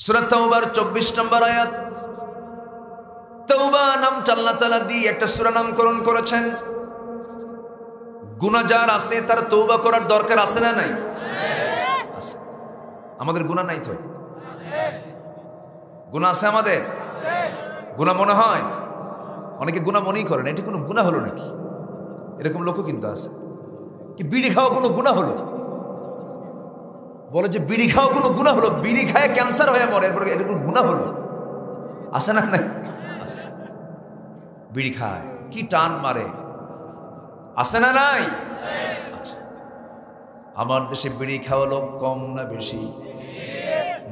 সূরা তাওবার 24 নম্বর আয়াত। তাওবা নামটা আল্লাহ তাআলা দিয়ে একটা সূরা নামকরণ করেছেন। গুনাহ যার আছে তার তওবা করার দরকার আছে না নাই? আছে। আমাদের গুনাহ নাই তো? গুনাহ আছে আমাদের? গুনাহ মনে হয়? অনেকে গুনাহ মনেই করে না। এটা কোনো গুনাহ হলো নাকি? এরকম লোকও কিন্তু আছে। কি বিড়ি খাওয়া কোনো গুনাহ হলো? বলে যে বিড়ি খাওয়া কোনো গুনাহ হলো? বিড়ি খায় ক্যান্সার হয়ে মরে, এরপরে এটা কোনো গুনাহ হলো? আছে না নাই? আছে। বিড়ি খায়, কি টান মারে, আছে না নাই? আচ্ছা, আমার দেশে বিড়ি খাওয়া লোক কম না বেশি?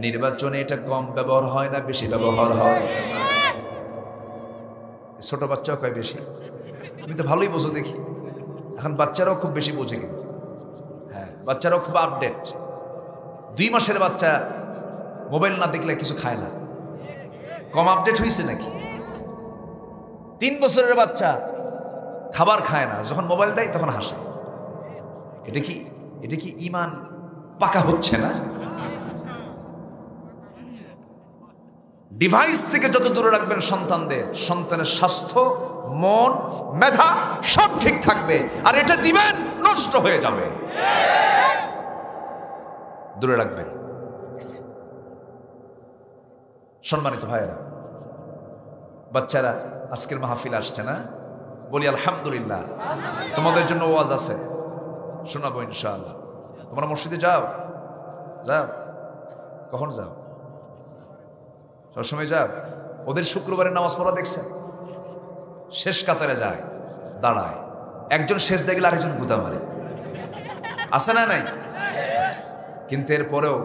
নির্বাচনে এটা কম ব্যবহার হয় না বেশি ব্যবহার হয়? ছোট বাচ্চাও কয় বেশি। তুমি তো ভালোই বোঝো দেখি। এখন বাচ্চারাও খুব বেশি বোঝে কিন্তু। হ্যাঁ, বাচ্চারাও খুব আপডেট। 2 মাসের বাচ্চা মোবাইল না দেখলে কিছু খায় না। কম আপডেট হয়েছে নাকি? 3 বছরের বাচ্চা খাবার খায় না, যখন মোবাইল দেয় তখন হাসে। এটা কি ঈমান পাকা হচ্ছে না? ডিভাইস থেকে যত দূরে রাখবেন সন্তানের স্বাস্থ্য, মন, মেধা সব ঠিক থাকবে। আর এটা দিবেন, নষ্ট হয়ে যাবে। দূরে রাখবেন। সম্মানিত ভাইয়েরা, বাচ্চারা আজকের মাহফিল আসছে না? বলি আলহামদুলিল্লাহ। তোমাদের জন্য ওয়াজ আছে, শোনাবো ইনশাআল্লাহ। তোমরা মসজিদে যাও? কখন যাও? সবসময় যাও? ওদের শুক্রবারের নামাজ পড়া দেখছেন? শেষ কাতারে যায়, দাঁড়ায়, একজন শেষ দেখলে আরেকজন গুদা মারে। আছে না নাই? কিন্তু এরপরেও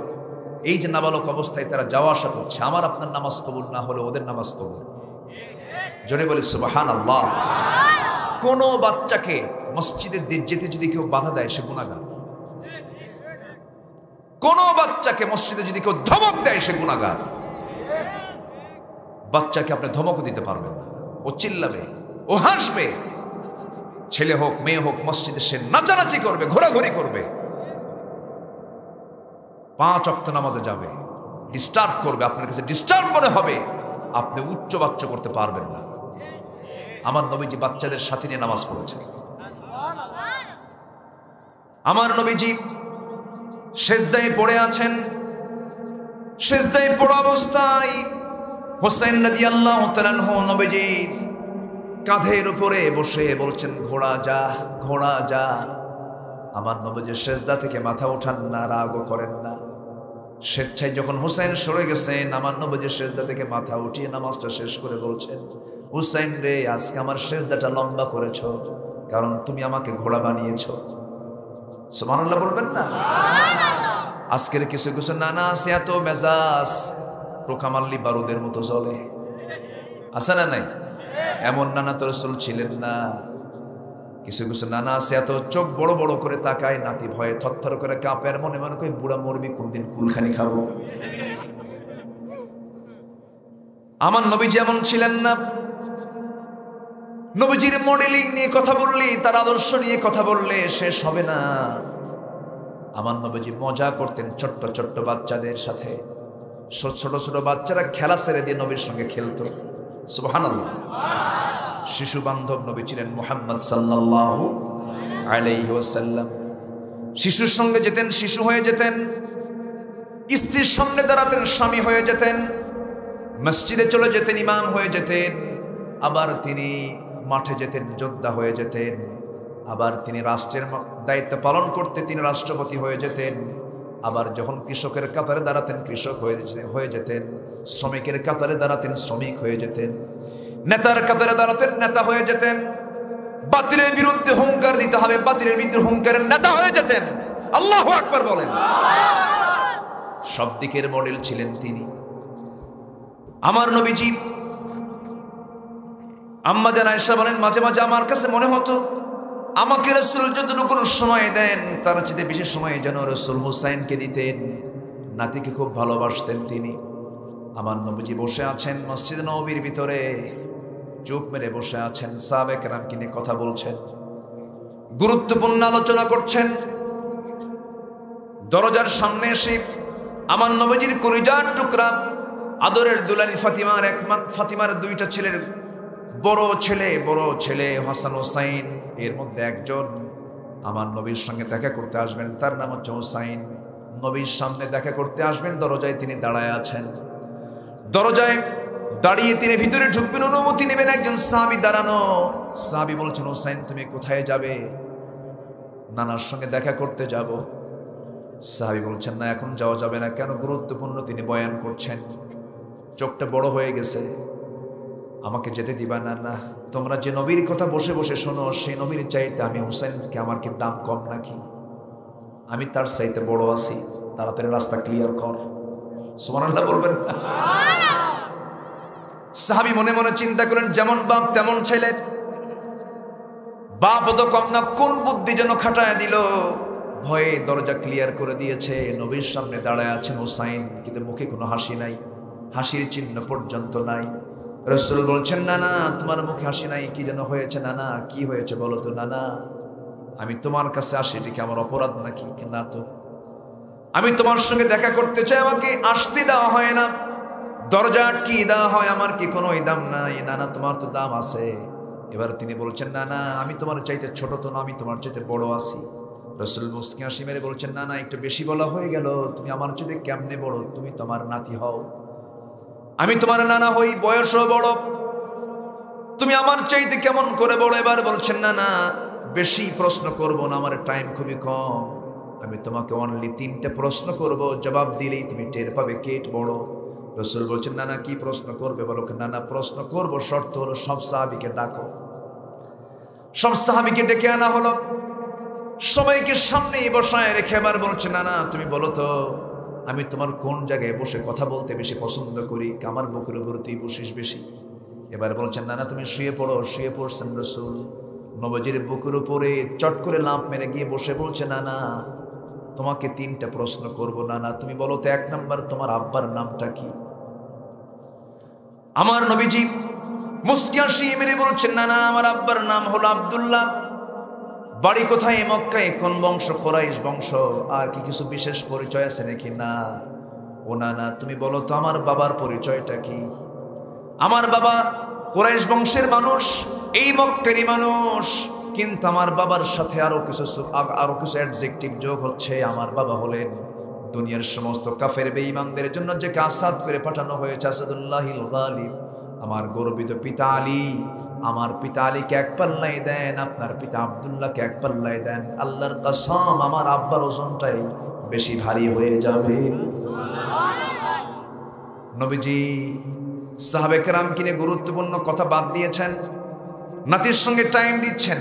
এই যে নাবালক অবস্থায় তারা যাওয়া আসা করছে, আমার আপনার নামাজ কবুল না হলে ওদের নামাজ কবুল। জোরে বলি সুবহানাল্লাহ। কোন বাচ্চাকে মসজিদে যেতে যদি কেউ বাধা দেয় সে গুনাহগার। কোন বাচ্চাকে মসজিদে যদি কেউ ধমক দেয় সে গুনাহগার। বাচ্চাকে আপনি ধমকও দিতে পারবেন না। ও চিল্লাবে, ও হাসবে। ছেলে হোক মেয়ে হোক, মসজিদে সে নাচানাচি করবে, ঘোরাঘুরি করবে, 5 ওয়াক্ত নামাজে যাবে, ডিস্টার্ব করবে। আপনার কাছে ডিস্টার্ব মনে হবে, আপনি উচ্চ বাচ্চা করতে পারবেন না। আমার নবীজি বাচ্চাদের সাথে নিয়ে নামাজ পড়েছেন। আমার নবীজি সেজদায় পড়ে আছেন। সেজদায় পড়া অবস্থায় হোসেন রাদিয়াল্লাহু তাআলা আনহু নবীজির কাঁধের উপরে বসে বলছেন, ঘোড়া যা, ঘোড়া যা। আমার নবীজি সেজদা থেকে মাথা উঠান না, রাগও করেন না। স্বেচ্ছায় যখন হোসেন সরে গেছেন, আমার নবীজি সেজদা থেকে মাথা উঠিয়ে নামাজটা শেষ করে বলছেন, হুসাইন রে, আজকে আমার সেজদাটা লম্বা করেছ, কারণ তুমি আমাকে ঘোড়া বানিয়েছ। সুবহানাল্লাহ বলবেন না? আজকের কিছু কিছু নানা আছে এত মেজাজ, প্রকামাল্লি বারুদের মতো জ্বলে। আছে না নাই? এমন নানা তো রাসূল ছিলেন না। কিছু কিছু নানা আছে এত চোখ বড় বড় করে তাকায়, নাতি ভয়ে থরথর করে কাঁপে, মনে মনে করে বুড়া মরবি, কোনদিন কুলখানি খাবো। আমার নবীজি এমন ছিলেন না। নবীজির মডেলিং নিয়ে কথা বললি, তার আদর্শ নিয়ে কথা বললে শেষ হবে না। আমার নবীজি মজা করতেন ছোট্ট ছোট্ট বাচ্চাদের সাথে। ছোট ছোট বাচ্চারা খেলা ছেড়ে দিয়ে নবীর সঙ্গে খেলতো। সুবহানাল্লাহ। শিশু বান্ধব নবী ছিলেন মুহাম্মদ সাল্লাল্লাহু আলাইহি ওয়াসাল্লাম। শিশুর সঙ্গে যেতেন, শিশু হয়ে যেতেন। স্ত্রীর সামনে দাঁড়াতেন, স্বামী হয়ে যেতেন। মসজিদে চলে যেতেন, ইমাম হয়ে যেতেন। আবার তিনি মাঠে যেতেন, যোদ্ধা হয়ে যেতেন। আবার তিনি রাষ্ট্রের দায়িত্ব পালন করতে তিনি রাষ্ট্রপতি হয়ে যেতেন। আবার যখন কৃষকের কাতারে দাঁড়াতেন, কৃষক হয়ে যেতেন। শ্রমিকের কাতারে দাঁড়াতেন, শ্রমিক হয়ে যেতেন। নেতার কাতারে দাঁড়াতেন, নেতা হয়ে যেতেন। বাতিলের বিরুদ্ধে হুঙ্কার দিতে হবে, বাতিলের বিরুদ্ধে হুঙ্কারের নেতা হয়ে যেতেন। আল্লাহু আকবার বলেন। সব দিকের মডেল ছিলেন তিনি। আমার নবীজি, আম্মা জান আয়েশা বলেন, মাঝে মাঝে আমার কাছে মনে হতো আমাকে রাসূল যতটুকু কোনো সময় দেন, তার চেয়ে বেশি সময় যেন রাসূল হুসাইনকে দিতেন। নাতিকে খুব ভালোবাসতেন তিনি। আমার নবীজি বসে আছেন মসজিদ নববীর ভিতরে, চুপ মেরে বসে আছেন, সাহাবায়ে কেরামকে নিয়ে কথা বলছেন, গুরুত্বপূর্ণ আলোচনা করছেন। দরজার সামনে এসে আমার নবীজির কলিজার টুকরা আদরের দুলালি ফাতিমার দুইটা ছেলের বড় ছেলে হাসান হোসাইন, এর মধ্যে একজন আমার নবীর সঙ্গে দেখা করতে আসবেন, তার নাম হচ্ছে হোসাইন। নবীর সামনে দেখা করতে আসবেন, দরজায় তিনি দাঁড়ায় আছেন। দরজায় দাঁড়িয়ে তিনি ভিতরে ঢুকবেন, অনুমতি নেবেন। একজন সাহাবী দাঁড়ানো, সাহাবী বলছেন, হোসাইন তুমি কোথায় যাবে? নানার সঙ্গে দেখা করতে যাব। সাহাবী বলছেন, না এখন যাওয়া যাবে না। কেন? গুরুত্বপূর্ণ তিনি বয়ান করছেন, চোখটা বড় হয়ে গেছে, আমাকে যেতে দিবা না? না, তোমরা যে নবীর কথা বসে বসে শোনো, সেই নবীর চাইতে আমি হোসেনকে, আমার কি দাম কম নাকি? আমি তার চাইতে বড় আছি, তাড়াতাড়ি রাস্তা ক্লিয়ার কর। সুবহানাল্লাহ বলবেন। সাহাবী মনে মনে চিন্তা করেন, যেমন বাপ তেমন ছেলে, বাপ তো কম না, কোন বুদ্ধি যেন খাটায় দিল। ভয়ে দরজা ক্লিয়ার করে দিয়েছে, নবীর সামনে দাঁড়ায় আছেন হোসাইন, কিন্তু মুখে কোনো হাসি নাই, হাসির চিহ্ন পর্যন্ত নাই। রাসূল বলছেন, না না তোমার মুখে হাসি নাই, কি যেন হয়েছে? না না কি হয়েছে বলো তো? না না আমি তোমার কাছে আসি, এটা কি আমার অপরাধ নাকি? না তো, আমি তোমার সঙ্গে দেখা করতে চাই, আমাকে আসতে দেওয়া হয় না, দরজা আটকিয়ে দেওয়া হয়, আমার কি কোনো দাম নাই? না না তোমার তো দাম আছে। এবার তিনি বলছেন, না না আমি তোমার চাইতে ছোট তো না, আমি তোমার চাইতে বড় আছি। রাসূল মুস্কি হাসি মেরে বলছেন, না না একটু বেশি বলা হয়ে গেল, তুমি আমার চাইতে কেমনে বড়? তুমি তোমার নাতি হও, আমি তোমার নানা হই, বয়সও বড়, তুমি আমার চাইতে কেমন করে বড়? এবার বলছেন, না না বেশি প্রশ্ন করব না, আমার টাইম খুবই কম, আমি তোমাকে অনলি 3টা প্রশ্ন করব, জবাব দিলেই তুমি টের পাবে কে বড়। রাসূল বলছেন, না না কি প্রশ্ন করবে বলো? না না প্রশ্ন করব, শর্ত হলো সব সাহাবীকে ডাকো। সব সাহাবীকে ডেকে আনা হলো, সবাইকে সামনেই বসায় রেখে এবার বলছে, না না তুমি বলো তো, আমি তোমার কোন জায়গায় বসে কথা বলতে বেশি পছন্দ করি? আমার বুকের উপর তুই বসিস বেশি। এবার বলছেন, না না তুমি শুয়ে পড়ো। শুয়ে পড়ছেন রাসূল, নবীজির বুকের উপরে চট করে লাফ মেরে গিয়ে বসে বলছে, না না তোমাকে 3টা প্রশ্ন করব। না না তুমি বলো তো, 1 নাম্বার তোমার আব্বার নামটা কি? আমার নবীজি মুস্কি হাসি মেরে বলছেন, না না আমার আব্বার নাম হলো আব্দুল্লাহ। বাড়ি কোথায়? মক্কায়। কোন বংশ? কুরাইশ বংশ। আর কি কিছু বিশেষ পরিচয় আছে নাকি? না। ও না না তুমি বলো তো আমার বাবার পরিচয়টা কি? আমার বাবা কুরাইশ বংশের মানুষ, এই মক্কারই মানুষ, কিন্তু আমার বাবার সাথে আরো কিছু অ্যাডজেক্টিভ যোগ হচ্ছে। আমার বাবা হলেন দুনিয়ার সমস্ত কাফের বেঈমানদের জন্য যে আসাদ করে পাঠানো হয়েছে, আসাদুল্লাহিল গালিব। আমার গর্বিত পিতা আলী, আমার পিতা আলীকে 1 পাল্লাই দেন, আপনার পিতা আব্দুল্লাহকে 1 পাল্লাই দেন, আল্লাহর কসম আমার আব্বার ওজনটাই বেশি ভারী হয়ে যাবে। নবীজি সাহাবে কেরাম কিনে গুরুত্বপূর্ণ কথা বাদ দিয়েছেন, নাতির সঙ্গে টাইম দিচ্ছেন।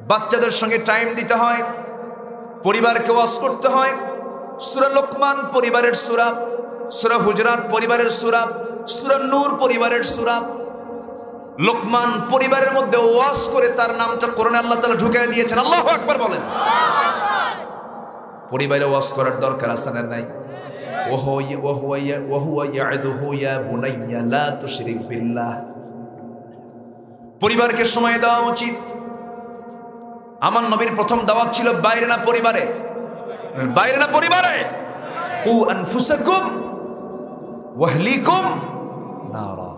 বাচ্চাদের সঙ্গে টাইম দিতে হয়, পরিবারকে ওয়াজ করতে হয়। সূরা লোকমান পরিবারের সূরা, সূরা হুজরাত পরিবারের সূরা, সূরা নূর পরিবারের সূরা। লোকমান পরিবারের মধ্যে ওয়াজ করে তার নামটা কোরআনে আল্লাহ তাআলা ঢুকিয়ে দিয়েছেন। আল্লাহু আকবার বলেন। পরিবারে ওয়াজ করার দরকার আছে না নাই? ওহুয়া ইয়াইদুহু ইয়া বুনাইয়া লা তুশরিক বিল্লাহ। পরিবারকে সময় দেওয়া উচিত। আমার নবীর প্রথম দাওয়াত ছিল বাইরে না পরিবারে? বাইরে না পরিবারে? কু আনফুসাকুম ওয়া আহলিকুম নারা।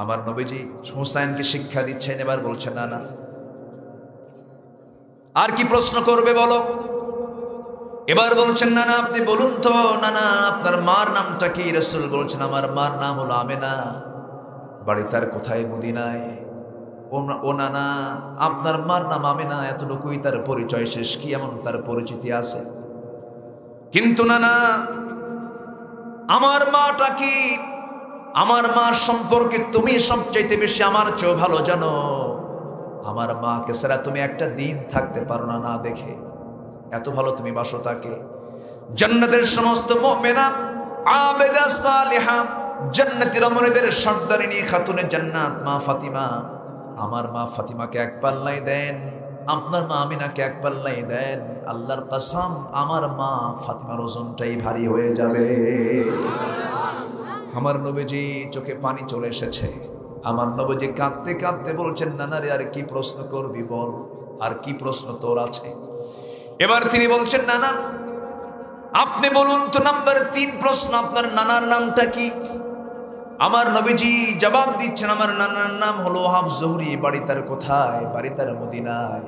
আমার নবীজি হোসেনকে শিক্ষা দিচ্ছেন, এবার বলছেন, না না আর কি প্রশ্ন করবে বলো? এবার বলছেন, না না আপনি বলুন তো, না না আপনার মার নামটা কি? রাসূল বলছেন, আমার মার নাম হলো আমেনা, বাড়ি তার কোথায়? মদিনায়। ও না না আপনার মার নাম আমেনা, এতটুকুই তার পরিচয়, শেষ কি এমন তার পরিচিতি আছে? কিন্তু না না আমার মাটা কি? আমার মার সম্পর্কে তুমি সবচাইতে বেশি আমার চেয়েও ভালো জানো। আমার মাকে ছাড়া তুমি একটা দিন থাকতে পারো না না দেখে, এত ভালো তুমি বাসো তাকে। জান্নাতের সমস্ত মুমিনা আবেদা সালিহা, জান্নাতি রমণীদের সর্দারিনী খাতুনে জান্নাত মা ফাতিমা, আমার মা ফাতিমাকে 1 পাল্লাই দেন, আপনার মা আমিনাকে 1 পাল্লাই দেন। আল্লাহর কসম আমার মা ফাতিমার ওজনটাই ভারী হয়ে যাবে। আমার নবীজি চোখে পানি চলে এসেছে। আমার নবীজি কাঁদতে কাঁদতে বলছেন, নানা রে আর কি প্রশ্ন করবি বল, আর কি প্রশ্ন তোর আছে? এবার তিনি বলছেন, নানা আপনি বলুন তো নাম্বার 3 প্রশ্ন, আপনার নানার নামটা কি? আমার নবীজি জবাব দিচ্ছেন, আমার নানার নাম হলো ওয়াহাব জোহরি। বাড়ি তার কোথায়? বাড়ি তার মদিনায়।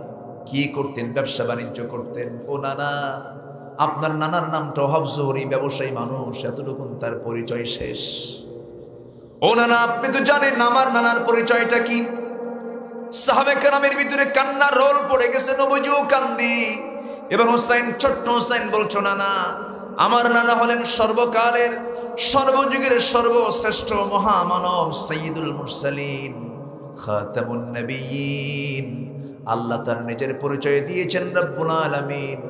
কি করতেন? ব্যবসা বাণিজ্য করতেন। ও নানা, আপনার নানার নামটা ওয়াহাব জোহরি, ব্যবসায়ী মানুষ, এতটুকুন তার পরিচয় শেষ। ও নানা, আপনি তো জানেন আমার নানার পরিচয়টা কি? সাহাবে কেরামের ভিতরে কান্নার রোল পড়ে গেছে, নবীজিও কান্দি। এবার হোসাইন, ছোট্ট হোসাইন বলছো, নানা আমার নানা হলেন সর্বকালের সর্বযুগের সর্বশ্রেষ্ঠ মহামানব, সাইয়্যিদুল মুরসালিন, খাতামুন নবিয়্যিন। আল্লাহ তার নিজের পরিচয় দিয়েছেন রব্বুল আলামিন,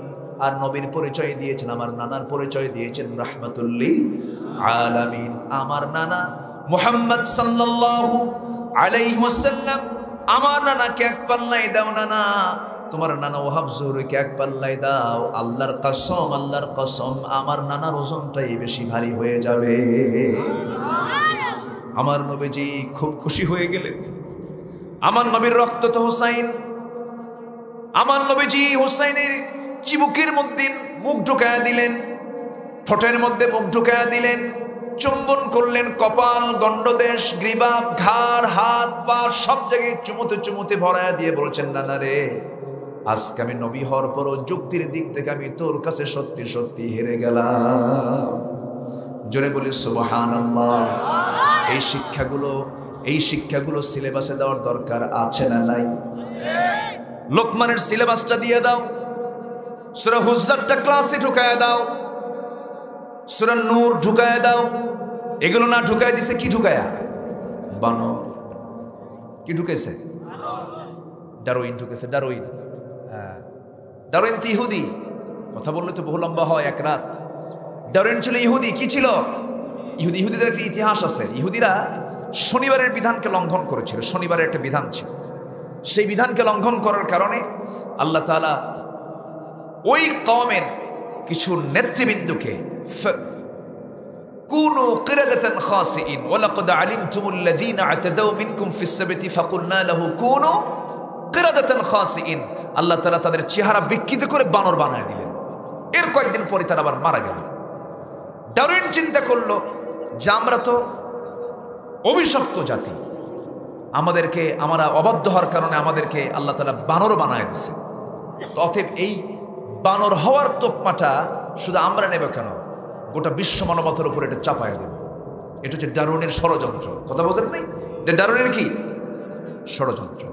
আর নবীর পরিচয় দিয়েছেন, আমার নানার পরিচয় দিয়েছেন রাহমাতুল লিল আলামিন। আমার নানা মুহাম্মদ সাল্লাল্লাহু আলাইহি ওয়াসাল্লাম, আমার নানাকে এক পাল্লায় দাও নানা, তোমার নানা ওয়াহাব জোহরিকে এক পাল্লায় দাও। আল্লাহর কসম, আল্লাহর কসম, আমার নানার ওজনটাই বেশি ভারী হয়ে যাবে। আমার নবীজি খুব খুশি হয়ে গেলেন। আমার নবীর রক্ত তো হোসাইন। আমার নবীজি হোসাইনের চিবুকের মধ্যে মুখ ঢুকায়া দিলেন, ঠোঁটের মধ্যে মুখ ঢুকায়া দিলেন, চুম্বন করলেন, কপাল, গণ্ডদেশ, গ্রীবা, ঘাড়, হাত পা সব জায়গায় চুমুতে চুমুতে ভরায়া দিয়ে বলছেন, নানা রে, আজকে আমি নবী হওয়ার পরও যুক্তির দিক থেকে আমি তোর কাছে সত্যি সত্যি হেরে গেলাম। জোরে বলি সুবহানাল্লাহ। এই শিক্ষাগুলো সিলেবাসে দেওয়ার দরকার আছে না নাই? লোকমানের সিলেবাসটা দিয়ে দাও, সূরা হুজরাতটা ক্লাসে ঢুকায়া দাও, সূরা নূর ঢুকায়া দাও। এগুলো না ঢুকায় দিছে কি ঢুকায়া? বানর। কি ঢুকেছে? ডারউইন ঢুকেছে। ডারউইন, হ্যাঁ, ডারউইন তো ইহুদি। কথা বললে তো বহু লম্বা হয় এক রাত। ডারউইন ছিল ইহুদি। কি ছিল? ইহুদিদের একটা ইতিহাস আছে। ইহুদিরা শনিবারের বিধানকে লঙ্ঘন করেছিল। শনিবারের একটা বিধান ছিল, সেই বিধানকে লঙ্ঘন করার কারণে আল্লাহ তাআলা ওই কওমের কিছু নেতৃবৃন্দকে কুনু কিরাদাতান খাসিইন ওয়ালাকাদ আলিমতুমুল্লাযীনা আতাদাউ মিনকুম ফিস সাবতি ফাকুলনা লাহু কুনু কিরাদাতান খাসিইন। আল্লাহ তাআলা তাদের চেহারা বিকৃত করে বানর বানায় দিলেন। এর কয়েকদিন পরে তারা আবার মারা গেল। ডারউইন চিন্তা করলো যে আমরা তো অভিশপ্ত জাতি, আমরা অবাধ্য হওয়ার কারণে আমাদেরকে আল্লাহ তাআলা বানর বানায় দিয়েছে। অতএব এই বানর হওয়ার তোকমাটা শুধু আমরা নেব কেন, গোটা বিশ্ব মানবতার উপর এটা চাপায় দেব। এটা হচ্ছে ডারউইনের ষড়যন্ত্র। কথা বোঝেন নাই? এটা ডারউইনের কি ষড়যন্ত্র।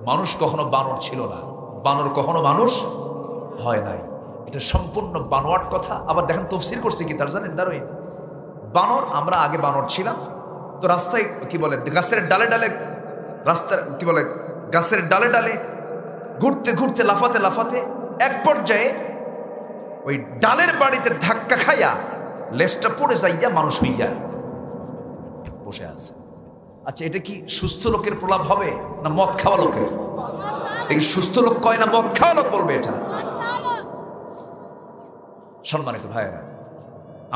মানুষ কখনো বানর ছিল না, বানর কখনো মানুষ হয় নাই। এটা সম্পূর্ণ বানোয়াট কথা। আবার দেখেন তাফসীর করছে কি তার, জানেন? ডারউইন বানর, আমরা আগে বানর ছিলাম তো রাস্তায় কি বলে, গাছের ডালে ডালে, রাস্তার কি বলে, গাছের ডালে ডালে ঘুরতে ঘুরতে, লাফাতে লাফাতে এক পর্যায়ে ওই ডালের বাড়িতে ধাক্কা খাইয়া লেজটা পড়ে যাইয়া মানুষ হইয়া বসে আছে। আচ্ছা, এটা কি সুস্থ লোকের প্রলাপ হবে না মদ খাওয়া লোকের? এই সুস্থ লোক কয় না মদ খাওয়া লোক বলবে এটা? সম্মানিত ভাইয়েরা,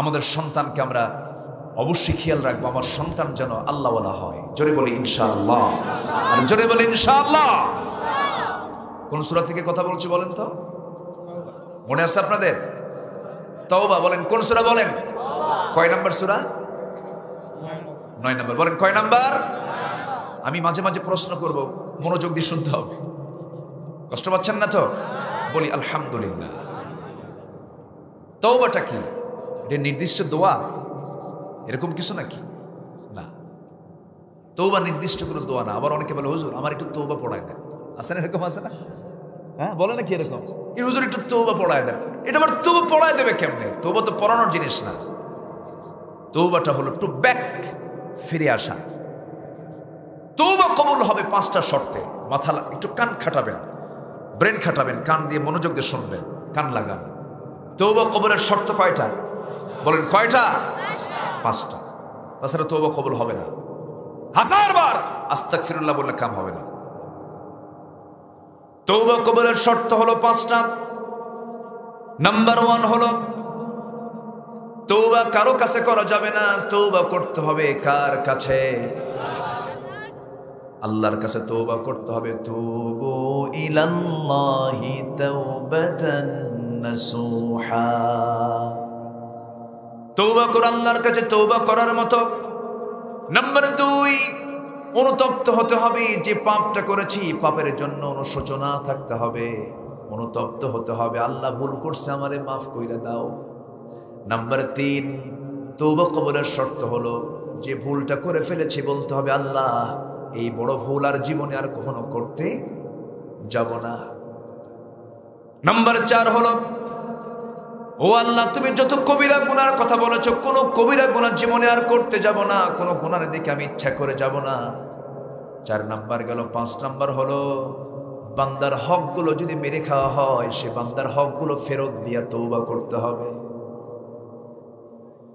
আমাদের সন্তানকে আমরা অবশ্যই খেয়াল রাখবো, আমার সন্তান যেন আল্লাহওয়ালা হয়। জোরে বলি ইনশাআল্লাহ। আর জোরে বলি ইনশাআল্লাহ। কোন সূরা থেকে কথা বলছি বলেন তো? মনে আছে আপনাদের? তাওবা বলেন। কোন সূরা বলেন? কয় নাম্বার সূরা? 9 নাম্বার। বলেন কয় নাম্বার? আমি মাঝে মাঝে প্রশ্ন করব, মনোযোগ দিয়ে শুনতে হবে। কষ্ট পাচ্ছেন না তো? বলি আলহামদুলিল্লাহ। তাওবাটা কি? এটা নির্দিষ্ট দোয়া এরকম কিছু নাকি? না, তওবা নির্দিষ্ট কোনো দোয়া না। আবার অনেকে বলে হুজুর আমার একটু তওবা পড়ায় দেন। আছে না এরকম? আছে না? হ্যাঁ, বলে নাকি এরকম? এই হুজুর একটু তওবা পড়ায় দেন। এটা আবার তওবা পড়ায় দেবে কেমনে? তওবা তো পড়ানোর জিনিস না। তওবাটা হলো টু ব্যাক, ফিরে আসা। তওবা কবুল হবে 5টা শর্তে। মাথা একটু কান খাটাবেন, ব্রেন খাটাবেন, কান দিয়ে মনোযোগ দিয়ে শুনবেন, কান লাগান। তওবা কবুলের শর্ত কয়টা? বলেন কয়টা? 5টা। তাছাড়া তওবা কবুল হবে না। 1000 বার আস্তাগফিরুল্লাহ বললে কাম হবে না। তওবা কবুলের শর্ত হলো 5টা। নাম্বার 1 হলো তওবা কারো কাছে করা যাবে না, তওবা করতে হবে কার কাছে? আল্লাহর কাছে তওবা করতে হবে। তুবু ইলাল্লাহি তাওবাতান নাসুহা। তওবা কর, আল্লাহর কাছে তওবা করার মতো। নাম্বার 2, অনুতপ্ত হতে হবে। যে পাপটা করেছি পাপের জন্য অনুশোচনা থাকতে হবে, অনুতপ্ত হতে হবে, আল্লাহ ভুল করছে আমারে মাফ কইরা দাও। নাম্বার 3, তওবা কবুলের শর্ত হলো যে ভুলটা করে ফেলেছি বলতে হবে আল্লাহ এই বড় ভুল আর জীবনে আর কখনো করতে যাব না। নাম্বার 4 হলো ও আল্লাহ তুমি যত কবিরা গুনার কথা বলেছো কোন কবিরা গুনাহ জীবনে আর করতে যাব না, কোন গুনার দিকে আমি ইচ্ছা করে যাব না। 4 নাম্বার গেল। 5 নাম্বার হলো বান্দার হকগুলো যদি মেরে খাওয়া হয় সে বান্দার হকগুলো ফেরত দিয়ে তওবা করতে হবে।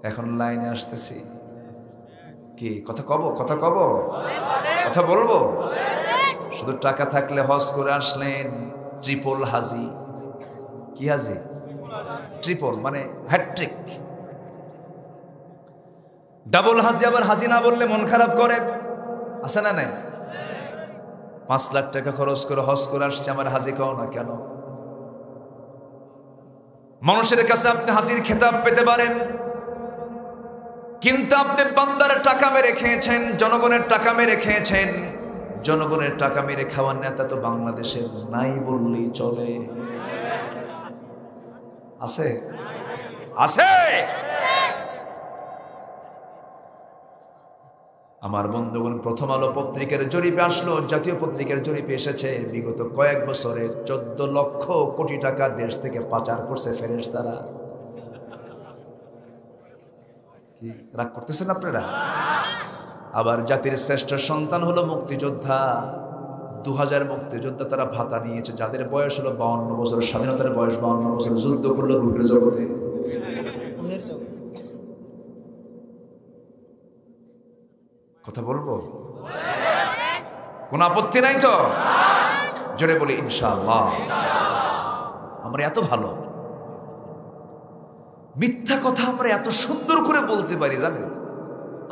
এখন লাইনে আসতেছি কি কথা কব, কথা বলবো। শুধু টাকা থাকলে হজ করে আসলেন, ট্রিপল হাজি। কি হাজি? ট্রিপল মানে হ্যাট্রিক। ডাবল হাজি আবার হাজি না বললে মন খারাপ করে, আছে না নাই? 5 লাখ টাকা খরচ করে হজ করে আসছে, আমার হাজি কও না কেন? মানুষের কাছে আপনি হাজির খেতাব পেতে পারেন, কিন্তু আপনি বান্দার টাকা মেরে খেয়েছেন, জনগণের টাকা মেরে খেয়েছেন। জনগণের টাকা মেরে খাওয়ার নেতা তো বাংলাদেশে নাই বললেই চলে। আছে? আমার বন্ধুগণ, প্রথম আলো পত্রিকার জরিপে আসলো, জাতীয় পত্রিকার জরিপে এসেছে বিগত কয়েক বছরে 14 লক্ষ কোটি টাকা দেশ থেকে পাচার করছে ফেরেশতারা। কি রাগ করতেছেন আপনারা? আবার জাতির শ্রেষ্ঠ সন্তান হলো মুক্তিযোদ্ধা। 2000 মুক্তিযোদ্ধা তারা ভাতা নিয়েছে, যাদের বয়স হলো 52 বছর, স্বাধীনতার বয়স 52 বছর, যুদ্ধ করলো রূপের জগতে। কথা বলবো? কোন আপত্তি নাই তো? জোরে বলি ইনশাআল্লাহ। আমরা এত ভালো, মিথ্যা কথা আমরা এত সুন্দর করে বলতে পারি জানেন?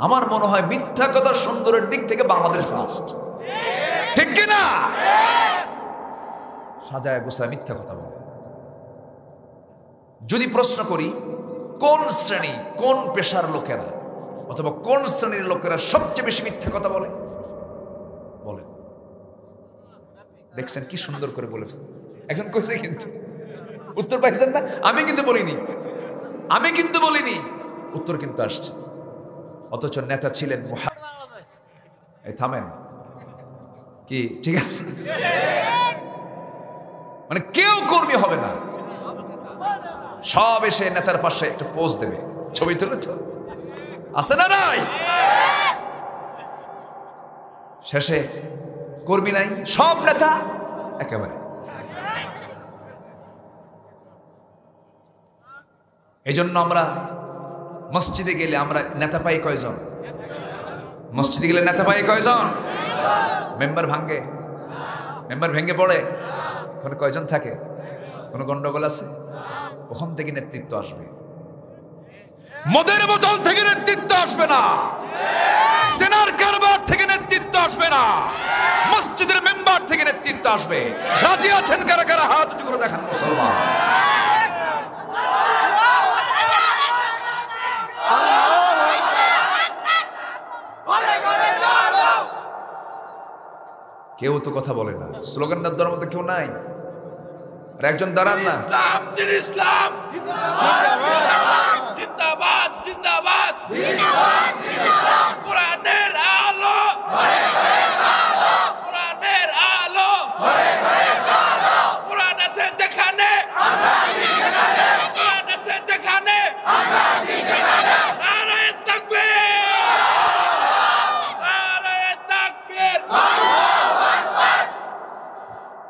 আমার মনে হয় মিথ্যা কথা সুন্দরের দিক থেকে বাংলাদেশ ফার্স্ট, ঠিক কিনা? সাজায় গোছায় মিথ্যা কথা বলে। যদি প্রশ্ন করি কোন শ্রেণী, কোন পেশার লোকেরা অথবা কোন শ্রেণীর লোকেরা সবচেয়ে বেশি মিথ্যা কথা বলে, বলেন। দেখছেন কি সুন্দর করে বলে একজন কইছে, কিন্তু উত্তর পাইছেন না? আমি কিন্তু বলিনি, উত্তর কিন্তু আসছে। অথচ নেতা ছিলেন এই থামেন কি, ঠিক আছে? মানে কেউ কর্মী হবে না, সব এসে নেতার পাশে একটা পোজ দেবে, ছবি তুলে তো আছে না নাই? শেষে কর্মী নাই, সব নেতা একেবারে। এই জন্য আমরা মসজিদে গেলে আমরা নেতা পাই কয়জন? মসজিদে গেলে নেতা পাই কয়জন? মেম্বার ভেঙে পড়ে, ওখানে কয়জন থাকে? কোনো গন্ডগোল আছে? ওখান থেকে নেতৃত্ব আসবে। মদের বোতল থেকে নেতৃত্ব আসবে না, সেনার কারবার থেকে নেতৃত্ব আসবে না, মসজিদের মেম্বার থেকে নেতৃত্ব আসবে। রাজি আছেন কারা কারা? হাত উঁচু করে দেখান মুসলমান। কেউ তো কথা বলে না, স্লোগান দেওয়ার মতো কেউ নাই। আর একজন দাঁড়ান না, ইসলাম জিন্দাবাদ, জিন্দাবাদ, কোরআনের আলো, কোরআনের আলো, কোরআন আছে যেখানে, কোরআন আছে যেখানে, নারায়ে তাকবীর, নারায়ে তাকবীর,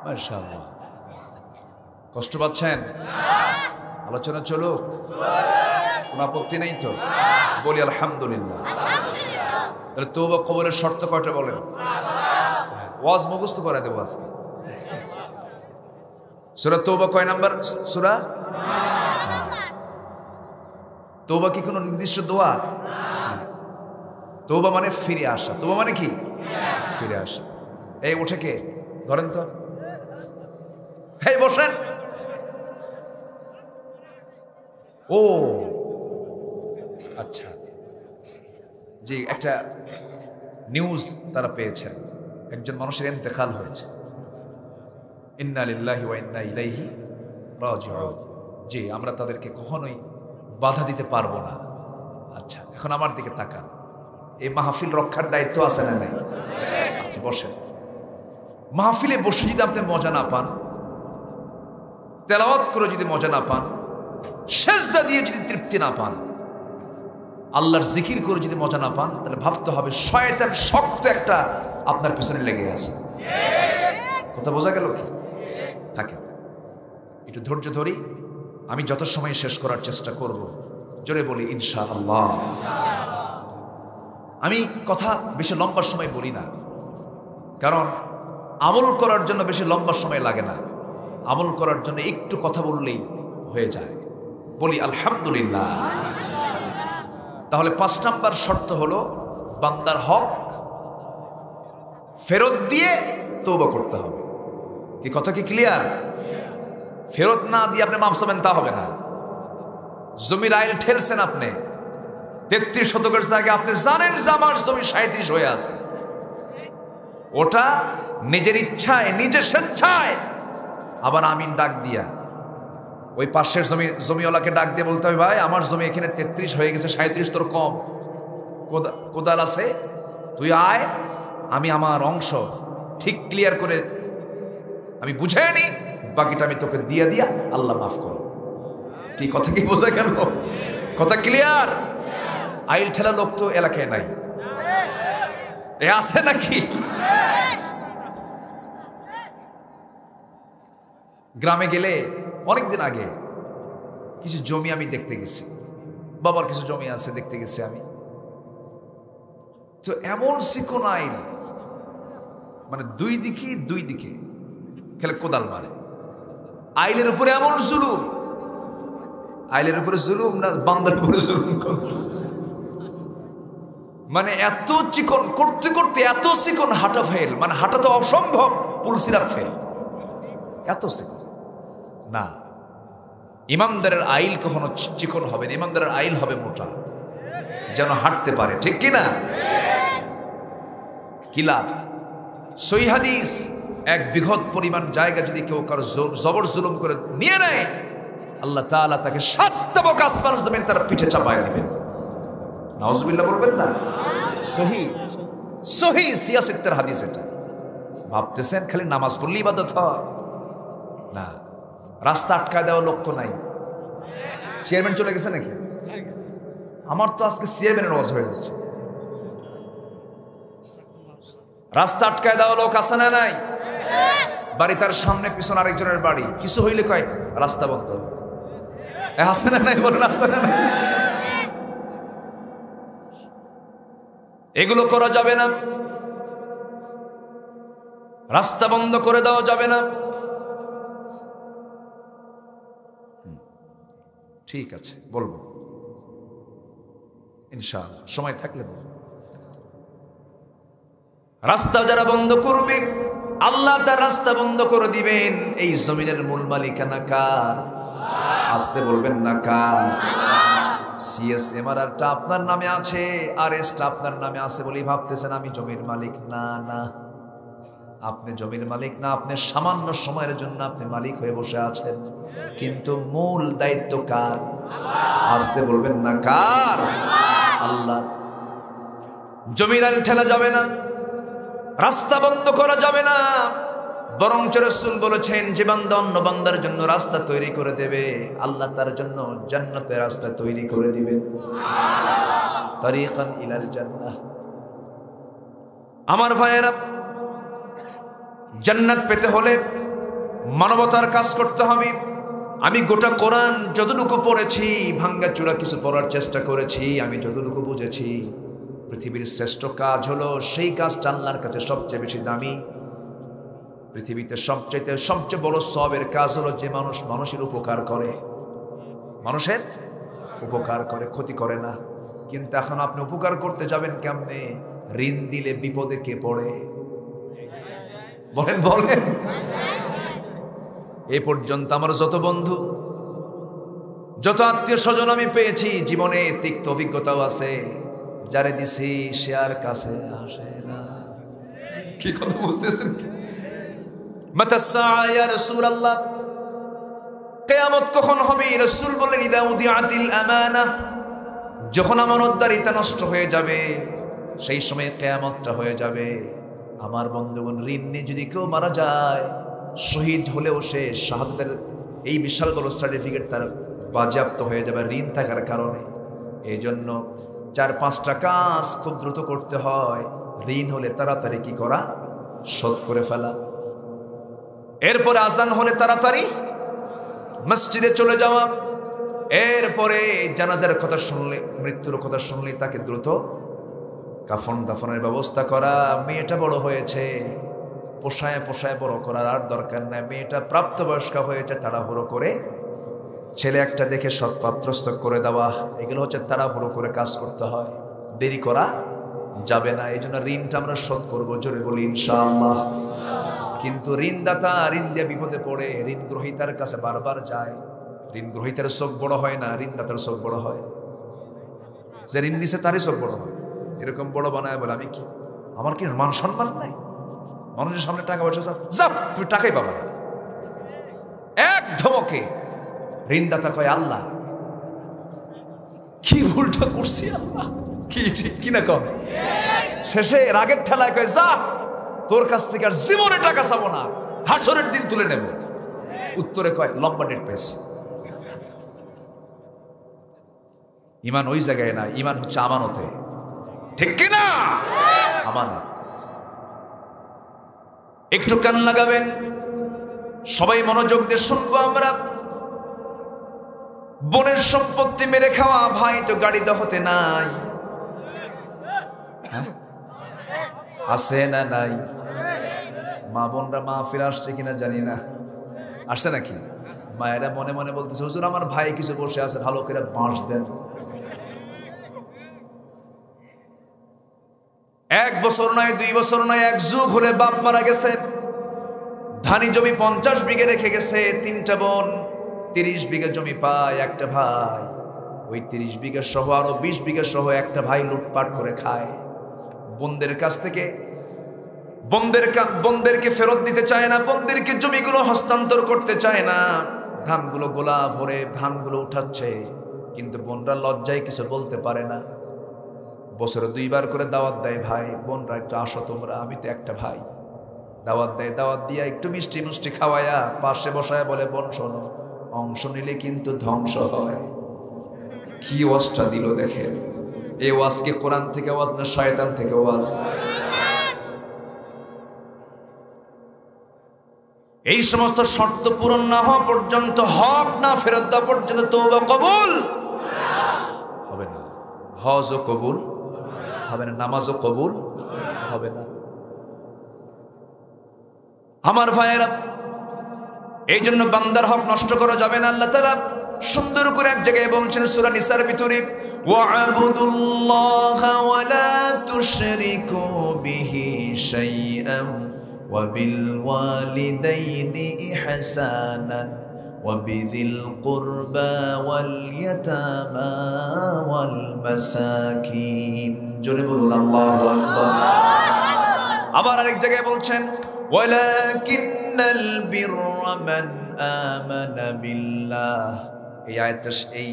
মাশাআল্লাহ। কষ্ট পাচ্ছেন? আলোচনা চলুক, কোন আপত্তি নেই তো? বলি আলহামদুলিল্লাহ। তাহলে তওবা কবুলের শর্ত কয়টা বলেন? ওয়াজ মুখস্থ করে দেবো আজকে। সূরা তওবা কয় নাম্বার সূরা? তওবা কি কোনো নির্দিষ্ট দোয়া? তওবা মানে ফিরে আসা। তওবা মানে কি? ফিরে আসা। এই উঠে কে ধরেন তো, এই বসেন। ও আচ্ছা, যে একটা নিউজ তারা পেয়েছেন, একজন মানুষের ইন্তেকাল হয়েছে। ইন্না লিল্লাহি ওয়া ইন্না ইলাইহি রাজিউন। জি, আমরা তাদেরকে কখনোই বাধা দিতে পারবো না। আচ্ছা, এখন আমার দিকে তাকান। এই মাহফিল রক্ষার দায়িত্ব আছে না নাই? আচ্ছা, বসেন। মাহফিলে বসে যদি আপনি মজা না পান, তেলাওয়াত করে যদি মজা না পান, সেজদা দিয়ে যদি তৃপ্তি না পান, আল্লাহর জিকির করে যদি মজা না পান, তাহলে ভাবতে হবে শয়তান শক্ত একটা আপনার পেছনে লেগে আছে। কথা বোঝা গেল কি? থাকে একটু ধৈর্য ধরি, আমি যত সময় শেষ করার চেষ্টা করব। জোরে বলি ইনশাআল্লাহ। আমি কথা বেশি লম্বা সময় বলি না, কারণ আমল করার জন্য বেশি লম্বা সময় লাগে না। আমল করার জন্য একটু কথা বললেই হয়ে যায়। বলি আলহামদুলিল্লাহ। তাহলে 5 নাম্বার শর্ত হলো বান্দার হক ফেরত দিয়ে তওবা করতে হবে। কি কথা কি ক্লিয়ার? ফেরত না দিয়ে আপনি মাফ চাবেন তা হবে না। জমির আইল ঠেলছেন আপনি 33 শতকের জায়গায়, আপনি জানেন যে আমার জমি 37 হয়ে আছে। ওটা নিজের ইচ্ছায়, নিজের স্বেচ্ছায় আবার আমিন ডাক দিয়া ওই পাশের জমিওয়ালাকে ডাক দিয়ে বলতে হবে, ভাই আমার জমি এখানে 33 হয়ে গেছে, 37 তোর কম, কোদাল আছে, তুই আয়, আমি আমার অংশ ঠিক ক্লিয়ার করে আমি বুঝে নি, বাকিটা আমি তোকে দিয়ে দিয়া আল্লাহ মাফ করো। কি কথা কি বোঝা গেল? কথা ক্লিয়ার? আইল ঠেলা লোক তো এলাকায় নাই, এ আছে নাকি? গ্রামে গেলে অনেকদিন আগে কিছু জমি আমি দেখতে গেছি, বাবার কিছু জমি আছে দেখতে গেছি আমি। তো এমন চিকন আইল, মানে দুই দিকে খেলে কোদাল মারে। আইলের উপরে এমন জুলুম, আইলের উপরে জুলুম না বান্দার উপরে জুলুম করত। মানে এত চিকন করতে করতে এত চিকন হাঁটা ফেল, মানে হাঁটা তো অসম্ভব, পুলসিরাত ফেল, এত চিকন না। ইমানদারের আইল কখনো চিকন হবে না, ইমানদারের আইল হবে মোটা, যেন হাঁটতে পারে। ঠিক কিনা? কি লাভ? সহিহ হাদিস, এক বিঘত পরিমাণ জায়গা যদি কেউ কারো জবর জুলুম করে নিয়ে নেয়, আল্লাহ তাআলা তাকে 7 তবক আসমান জমিন তার পিঠে চাপায় দিবেন। নাউজুবিল্লাহ বলবেন না? সহিহ সিয়াসতের হাদিস এটা। ভাবতেছেন খালি নামাজ পড়লে ইবাদত হয় না? রাস্তা আটকায় দেওয়া লোক তো নাই। চেয়ারম্যান চলে গেছে নাকি? আমার তো আজকে চেয়ারম্যানের ওয়াজ হয়ে গেছে। রাস্তা আটকায় দেওয়া লোক আছে না নাই? বাড়ি তার সামনে পিছনে আরেকজনের বাড়ি, কিছু হইলে কয় রাস্তা বন্ধ। আছে না নাই? বলেন আছে না নাই? এগুলো করা যাবে না, রাস্তা বন্ধ করে দেওয়া যাবে না। ঠিক আছে, বলবো ইনশাআল্লাহ, সময় থাকলে বলবো। রাস্তা যারা বন্ধ করবে, আল্লাহ তার রাস্তা বন্ধ করে দিবেন। এই জমিনের মূল মালিকানা কার? আসতে বলবেন না কার? সিএসএমআরটা আপনার নামে আছে, আরএসটা আপনার নামে আছে বলে ভাবতেছেন আমি জমির মালিক। না না, আপনি জমির মালিক না, আপনি সামান্য সময়ের জন্য আপনি মালিক হয়ে বসে আছেন, কিন্তু মূল দায়িত্ব কার? আসতে বলবেন না কার? আল্লাহ। জমির আইল ঠেলা যাবে না, রাস্তা বন্ধ করা যাবে না, বরঞ্চ রাসূল বলেছেন যে বান্দা অন্য বান্দার জন্য রাস্তা তৈরি করে দেবে, আল্লাহ তার জন্য জান্নাতের রাস্তা তৈরি করে দিবেন। তারিকান ইলাল জান্নাহ। আমার ভাইয়েরা, জান্নাত পেতে হলে মানবতার কাজ করতে হবে। আমি গোটা কোরআন যতটুকু পড়েছি, ভাঙ্গা চূড়া কিছু পড়ার চেষ্টা করেছি, আমি যতটুকু বুঝেছি, পৃথিবীর শ্রেষ্ঠ কাজ হলো সেই কাজটা আল্লাহর কাছে সবচেয়ে বেশি দামি। পৃথিবীতে সবচেয়ে বড় সওয়াবের কাজ হলো যে মানুষ মানুষের উপকার করে, মানুষের উপকার করে, ক্ষতি করে না। কিন্তু এখন আপনি উপকার করতে যাবেন কেমনে? ঋণ দিলে বিপদে কে পড়ে? বলেন বলেন। এ পর্যন্ত আমার যত বন্ধু যত আত্মীয় স্বজন আমি পেয়েছি জীবনে তিক্ত অভিজ্ঞতাও আছে, যারে দিছি সে আর কাছে আসে না। কি কথা বুঝতেছেন? মাতা সাআ ইয়া রাসূলুল্লাহ, কিয়ামত কখন হবে? রাসূল বলেন ইদা উদিআতিল আমানাহ, যখন আমানতদারিতা নষ্ট হয়ে যাবে সেই সময় কিয়ামতটা হয়ে যাবে। আমার বন্ধুগণ, ঋণ নিয়ে যদি কেউ মারা যায়, শহীদ হলেও সে শাহাদাতের এই বিশাল বড় সার্টিফিকেট তার বাজেয়াপ্ত হয়ে যাবে ঋণ থাকার কারণে। এই জন্য 4-5টা কাজ খুব দ্রুত করতে হয়। ঋণ হলে তাড়াতাড়ি কি করা? শোধ করে ফেলা। এরপরে আজান হলে তাড়াতাড়ি মসজিদে চলে যাওয়া। এরপরে জানাজার কথা শুনলে, মৃত্যুর কথা শুনলে তাকে দ্রুত কাফন দাফনের ব্যবস্থা করা। মেয়েটা বড় হয়েছে, পোষায় পোষায় বড় করার আর দরকার নাই। মেয়েটা প্রাপ্তবয়স্ক হয়েছে, তাড়াহুড়ো করে ছেলে একটা দেখে সৎপাত্রস্থ করে দেওয়া। এগুলো হচ্ছে তাড়াহুড়ো করে কাজ করতে হয়, দেরি করা যাবে না। এই জন্য ঋণটা আমরা শোধ করবো, জোরে বলি ইনশাআল্লাহ। কিন্তু ঋণদাতা ঋণ দিয়ে বিপদে পড়ে ঋণ গ্রহীতার কাছে বারবার যায়। ঋণ গ্রহীতার চোখ বড় হয় না, ঋণদাতার চোখ বড় হয়। যে ঋণ নিছে তারই চোখ বড় হয়। এরকম বড় বানায় বলে আমি কি, আমার কি মান সম্মান নাই? মানুষের সামনে টাকা পয়সা যাও, তুমি টাকাই পাবা না। এক ধমকে ঋণদাতা কয় আল্লাহ কি ভুলটা করছি, আল্লাহ কি ঠিক কিনা কম। শেষে রাগের ঠেলায় কয় যা, তোর কাছ থেকে আর জীবনে টাকা চাবো না, হাসরের দিন তুলে নেব। উত্তরে কয় লম্বা ডেট পেয়েছি। ইমান ওই জায়গায় না, ইমান হচ্ছে আমানতে, ঠিক কিনা? আমানত। একটু কান লাগাবেন, সবাই মনোযোগ দিয়ে শুনবো আমরা। বোনের সম্পত্তি মেরে খাওয়া, ভাই তো গাড়িতে হতে নাই, আছে না নাই? মা বোনরা মাহফিল আসছে কিনা জানি না, আসছে নাকি? মায়েরা মনে মনে বলতেছে হুজুর আমার ভাই কিছু বসে আছে, ভালো করে বাঁশ দেন। 1 বছর নয়, 2 বছর নয়, 1 যুগ হলে বাপ মারা গেছে, ধানি জমি 50 বিঘে রেখে গেছে। 3টা বোন 30 বিঘা জমি পায়, একটা ভাই ওই 30 বিঘা সহ আরো 20 বিঘা সহ একটা ভাই লুটপাট করে খায়। বোনদের কাছ থেকে বোনদেরকে ফেরত দিতে চায় না, বোনদেরকে জমিগুলো হস্তান্তর করতে চায় না। ধানগুলো গোলা ভরে ধানগুলো উঠাচ্ছে, কিন্তু বোনরা লজ্জায় কিছু বলতে পারে না। বছরে 2 বার করে দাওয়াত দেয়, ভাই বোনরা একটু আসো তোমরা, আমি তো একটা ভাই। দাওয়াত দেয়, দাওয়াত দিয়া একটু মিষ্টি মুষ্টি খাওয়ায়া পাশে বসায় বলে বোন শোনো, অংশ নিলে কিন্তু ধ্বংস হয়। কি ওয়াজটা দিল দেখেন। এই ওয়াজ কি কোরআন থেকে ওয়াজ না শয়তান থেকে ওয়াজ? এই সমস্ত শর্ত পূরণ না হওয়া পর্যন্ত, হক না ফেরত দেওয়া পর্যন্ত তওবা কবুল হবে না, হজও কবুল হবে না, নামাজও কবুল হবে না। আমার ভাইয়েরা, এই জন্য বান্দার হক নষ্ট করা যাবে না। আল্লাহ তাআলা সুন্দর করে এক জায়গায় বলছেন সূরা নিসার ভিতরে, ওয়া'বুদুল্লাহা ওয়া লা তুশরিকু বিহি শাইআন ওয়া বিল ওয়ালিদাইনি ইহসানান ওয়া বিযিল কুরবা ওয়াল ইয়াতামা ওয়াল মাসাকিন। জোরে বলুন আল্লাহু আকবার। আবার আরেক জায়গায় বলছেন, ওয়ালাকিন্নাল বিররা মান আমানা বিল্লাহ। এই আয়াতটা এই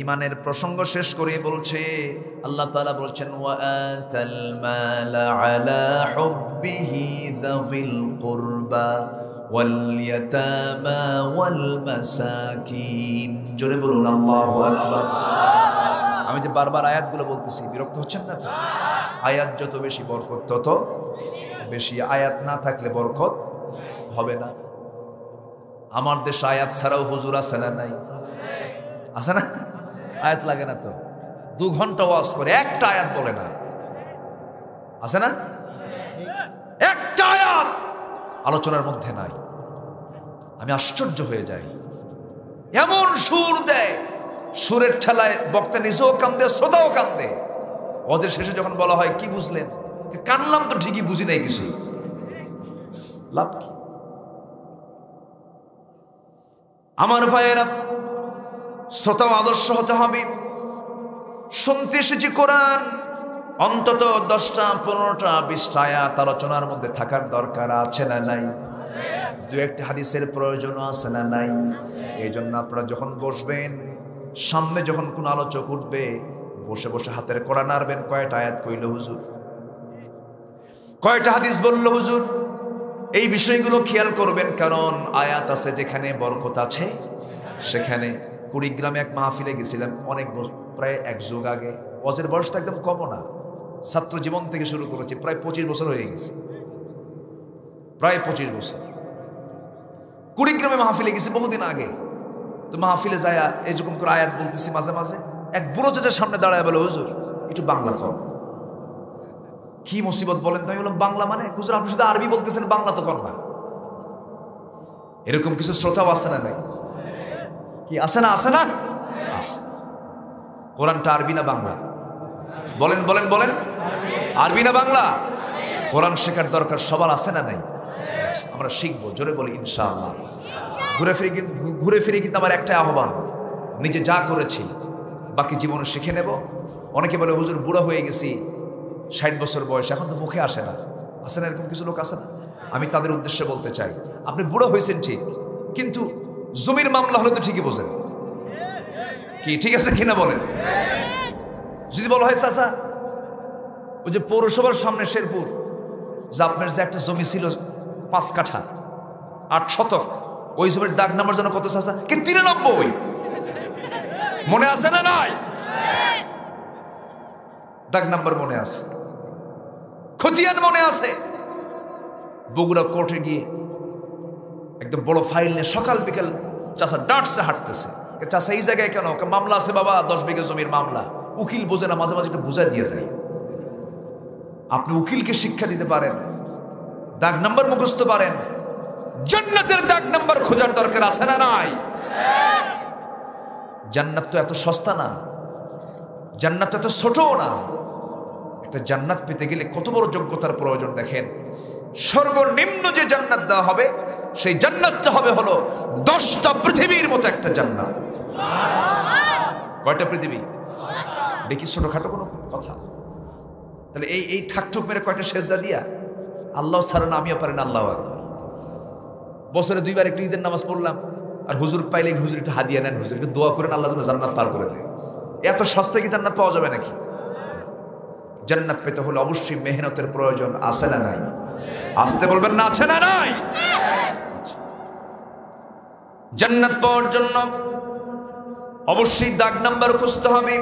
ইমানের প্রসঙ্গ শেষ করে বলছে, আল্লাহ তাআলা বলছেন, ওয়া আতাল মালা আলা হুব্বিহি যাবিল কুরবা ওয়াল ইয়াতামা ওয়াল মাসাকিন। জোরে বলুন আল্লাহু আকবার। আমি যে বারবার আয়াতগুলো বলতেছি, বিরক্ত হচ্ছেন না তো? আয়াত যত বেশি বরকত তত বেশি, আয়াত না থাকলে বরকত হবে না। আমার দেশে আয়াত ছাড়াও হুজুর আছে না নাই? আছে না? আয়াত লাগে না তো, 2 ঘন্টা ওয়াজ করে একটা আয়াত বলে না, আছে না? একটা আয়াত আলোচনার মধ্যে নাই। আমি আশ্চর্য হয়ে যাই, এমন সুর দেয়, সুরের ঠেলায় বক্তা নিজেও কান্দে, শ্রোতাও কান্দে। ওয়াজের শেষে যখন বলা হয় কি বুঝলেন, কানলাম তো ঠিকই, বুঝি নাই কিছু, লাভ কি? আমার ভাইয়েরা, শ্রোতা ও আদর্শ হতে হবে। শুনতে এসেছি কোরআন, অন্তত 10টা 15টা 20টা আয়াত আলোচনার মধ্যে থাকার দরকার আছে না নাই? দু একটা হাদিসের প্রয়োজন আছে না নাই? এই জন্য আপনারা যখন বসবেন, সামনে যখন কোন আলোচক উঠবে, বসে বসে হাতের কড়া নাড়বেন, কয়টা আয়াত কইল হুজুর, কয়টা হাদিস বলল হুজুর, এই বিষয়গুলো খেয়াল করবেন। কারণ আয়াত আছে যেখানে, বরকত আছে সেখানে। কুড়িগ্রামে এক মাহফিলে গেছিলাম অনেক প্রায় 1 যুগ আগে। ওয়াজের বয়সটা একদম কমও না, ছাত্র জীবন থেকে শুরু করেছি, প্রায় 25 বছর হয়ে গেছে, প্রায় 25 বছর। কুড়িগ্রামে মাহফিলে গেছি বহুদিন আগে। তো মাহফিলে যায় এইরকম করে আয়াত বলতেছি, মাঝে মাঝে এক বুড়ো চাচার সামনে দাঁড়ায় বলে, হুজুর একটু বাংলা কর। কি মুসিবত বলেন? তাই বললাম, বাংলা মানে? হুজুর আপনি শুধু আরবি বলতেছেন, বাংলা তো কর না। এরকম কিছু শ্রোতাও আছে না নাই? কি আছে না? আছে না? আছে। কোরআনটা আরবি না বাংলা? বলেন বলেন বলেন, আরবি না বাংলা? কোরআন শেখার দরকার সবার আছে না নাই? আমরা শিখবো, জোরে বলি ইনশাআল্লাহ। ঘুরে ফিরে কিন্তু আমার একটা আহ্বান, নিজে যা করেছি বাকি জীবনে শিখে নেব। অনেকে বলে, হুজুর বুড়া হয়ে গেছি, 60 বছর বয়স, এখন তো মুখে আসে না। আসে না? এরকম কিছু লোক আছে না? আমি তাদের উদ্দেশ্যে বলতে চাই, আপনি বুড়ো হয়েছেন ঠিক, কিন্তু জমির মামলা হলে তো ঠিকই বোঝেন। কি ঠিক আছে কিনা বলেন? যদি বলা হয়, চাচা ওই যে পৌরসভার সামনে শেরপুর, যে আপনার যে একটা জমি ছিল 5 কাঠা 8 শতক, ওই জমির দাগ নাম্বার যেন কত চাচা? কি 93? মনে আছে না নাই? দাগ নাম্বার মনে আছে, খতিয়ান মনে আছে। বগুড়া কোর্টে গিয়ে একদম বড় ফাইল নিয়ে সকাল বিকেল চাচা ডাঁটছে, হাঁটতেছে। চাচা এই জায়গায় কেন? মামলা আছে বাবা, 10 বিঘা জমির মামলা। উকিল বোঝে না, মাঝে মাঝে একটু বুঝাই দিয়ে যায়। আপনি উকিলকে শিক্ষা দিতে পারেন, দাগ নাম্বার মুখস্থ পারেন, জান্নাতের দাগ নাম্বার খোঁজার দরকার আছে না নাই? জান্নাত তো এত সস্তা না, জান্নাত তো এত ছোটও না। একটা জান্নাত পেতে গেলে কত বড় যোগ্যতার প্রয়োজন দেখেন। সর্বনিম্ন যে জান্নাত দেওয়া হবে, সেই জান্নাতটা হবে হলো 10টা পৃথিবীর মতো একটা জান্নাত। কয়টা পৃথিবী? দেখি ছোটখাটো কোনো কথা? তাহলে এই ঠাকঠুক মেরে কয়টা সেজদা দিয়া, আল্লাহ ছাড়া না আমিও পারি না, আল্লাহ আকবার। বছরে 2 বার একটু ঈদের নামাজ পড়লাম, আর হুজুর পাইলে হুজুর একটু হাদিয়া নেন, হুজুর একটু দোয়া করেন, আল্লাহ যেন জান্নাত পার করে দেয়। এত সস্তায় কি জান্নাত পাওয়া যাবে নাকি? জান্নাত পেতে হলে অবশ্যই মেহনতের প্রয়োজন আছে না নাই? আসতে বলবেন না, আছে না নাই? জান্নাত পাওয়ার জন্য অবশ্যই দাগ নাম্বার খুঁজতে হবে।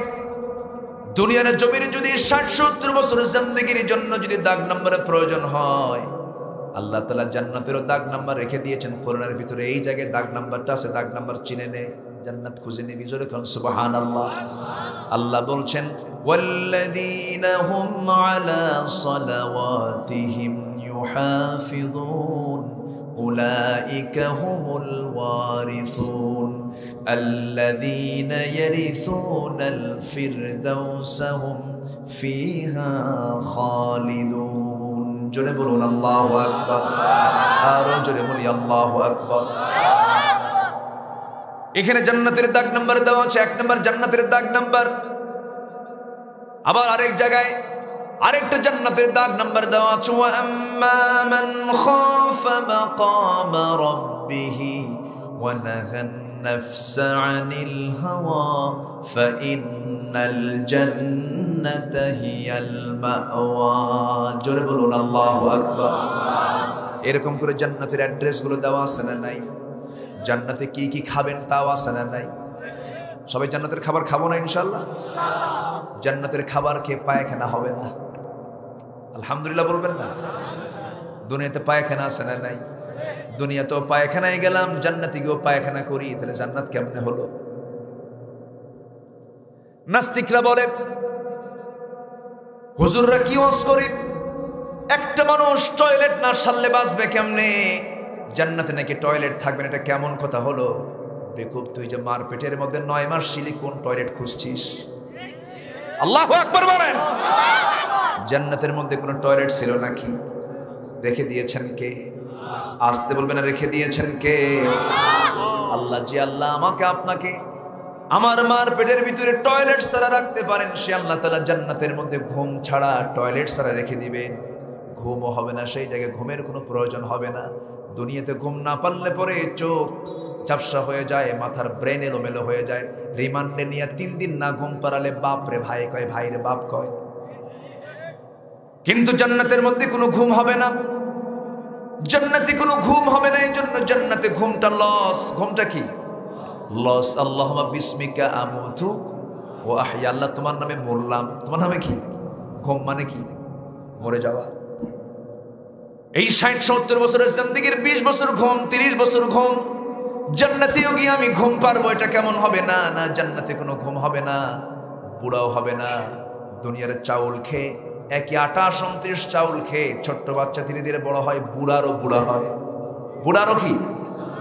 দুনিয়ার জমির যদি 60-70 বছরের জিন্দেগির জন্য যদি দাগ নাম্বারের প্রয়োজন হয়, আল্লাহ তাআলা জান্নাতেরও দাগ নাম্বার রেখে দিয়েছেন কোরআনের ভিতরে। এই জায়গায় দাগ নাম্বারটা আছে, দাগ নাম্বার চিনে নে, জান্নাত খুঁজে নিবি। জোরে কোন সুবহানাল্লাহ। আল্লাহ বলছেন, ওয়াল্লাযীনা হুম আলা সালাওয়াতিহিম ইউহাফিযুন উলাইকা হুমুল ওয়ারিসুন আল্লাযীনা ইয়ারিসুনাল ফিরদাউসা হুম ফিহা খালিদুন। জোরে বলুন আল্লাহু আকবার। আরো জোরে বলি আল্লাহু আকবার। এখানে জান্নাতের দাগ নাম্বার দেওয়া আছে, 1 নাম্বার জান্নাতের দাগ নাম্বার। আবার আরেক জায়গায় আরেকটা জান্নাতের দাগ নাম্বার দেওয়া আছে, ওয়া আম্মা মান খাফা মাকামা রাব্বিহি ওয়া নাহান নাফসা আনিল হাওয়া ফাইন্নাল জান্নাতা হিয়াল মাওয়া। জোরে বলুন আল্লাহু আকবার। এরকম করে জান্নাতের অ্যাড্রেসগুলো দেওয়া আছে না নাই? জান্নাতে কি কি খাবেন তাও আছে না নাই? সবাই জান্নাতের খাবার খাবো না ইনশাআল্লাহ? জান্নাতের খাবার খেয়ে পায়খানা হবে না, আলহামদুলিল্লাহ বলবেন না? দুনিয়াতে পায়খানা আছে না নাই? দুনিয়াতেও পায়খানায় গেলাম, জান্নাতে গিয়েও পায়খানা করি, তাহলে জান্নাত কেমনে হলো? নাস্তিকরা বলে, হুজুররা কি ওয়াজ করে, একটা মানুষ টয়লেট না সারলে বাঁচবে কেমনে? জান্নাতে নাকি টয়লেট থাকবে না, এটা কেমন কথা হলো? বেকুব, তুই যে মার পেটের মধ্যে 9 মাস ছিলি, কোন টয়লেট খুঁজছিস? আল্লাহু আকবার বলেন। জান্নাতের মধ্যে কোনো টয়লেট ছিল নাকি? রেখে দিয়েছেন কে? আসতে বলবেন না, রেখে দিয়েছেন কে? আল্লাহ। যে আল্লাহ আমাকে আপনাকে আমার মার পেটের ভিতরে টয়লেট ছাড়া রাখতে পারেন, সে আল্লাহ তাআলা জান্নাতের মধ্যে ঘুম ছাড়া টয়লেট ছাড়া রেখে দিবেন। ঘুমও হবে না, সেই জায়গায় ঘুমের কোনো প্রয়োজন হবে না। দুনিয়াতে ঘুম না পারলে পরে চোখ ঝাপসা হয়ে যায়, মাথার ব্রেন এলোমেলো হয়ে যায়। রিমান্ডে নিয়ে 3 দিন না ঘুম পারালে বাপ রে ভাই কয়, ভাই রে বাপ কয়। কিন্তু জান্নাতের মধ্যে কোনো ঘুম হবে না, জান্নাতে কোনো ঘুম হবে না। এই জন্য জান্নাতে ঘুমটা লস। ঘুমটা কি লস? আল্লাহুম্মা বিসমিকা আমুতু ও আহইয়া, আল্লাহ তোমার নামে মরলাম। তোমার নামে কি? ঘুম মানে কি? মরে যাওয়া। এই 60-70 বছরের জিন্দেগির 20 বছর ঘুম, 30 বছর ঘুম। জান্নাতেও গিয়ে আমি ঘুম পারবো, এটা কেমন হবে? না না, জান্নাতে কোনো ঘুম হবে না, বুড়াও হবে না। দুনিয়ার চাউল খেয়ে, একই আটা 29 চাউল খেয়ে ছোট্ট বাচ্চা ধীরে ধীরে বড় হয়, বুড়ারও বুড়া হয়, বুড়ারও কি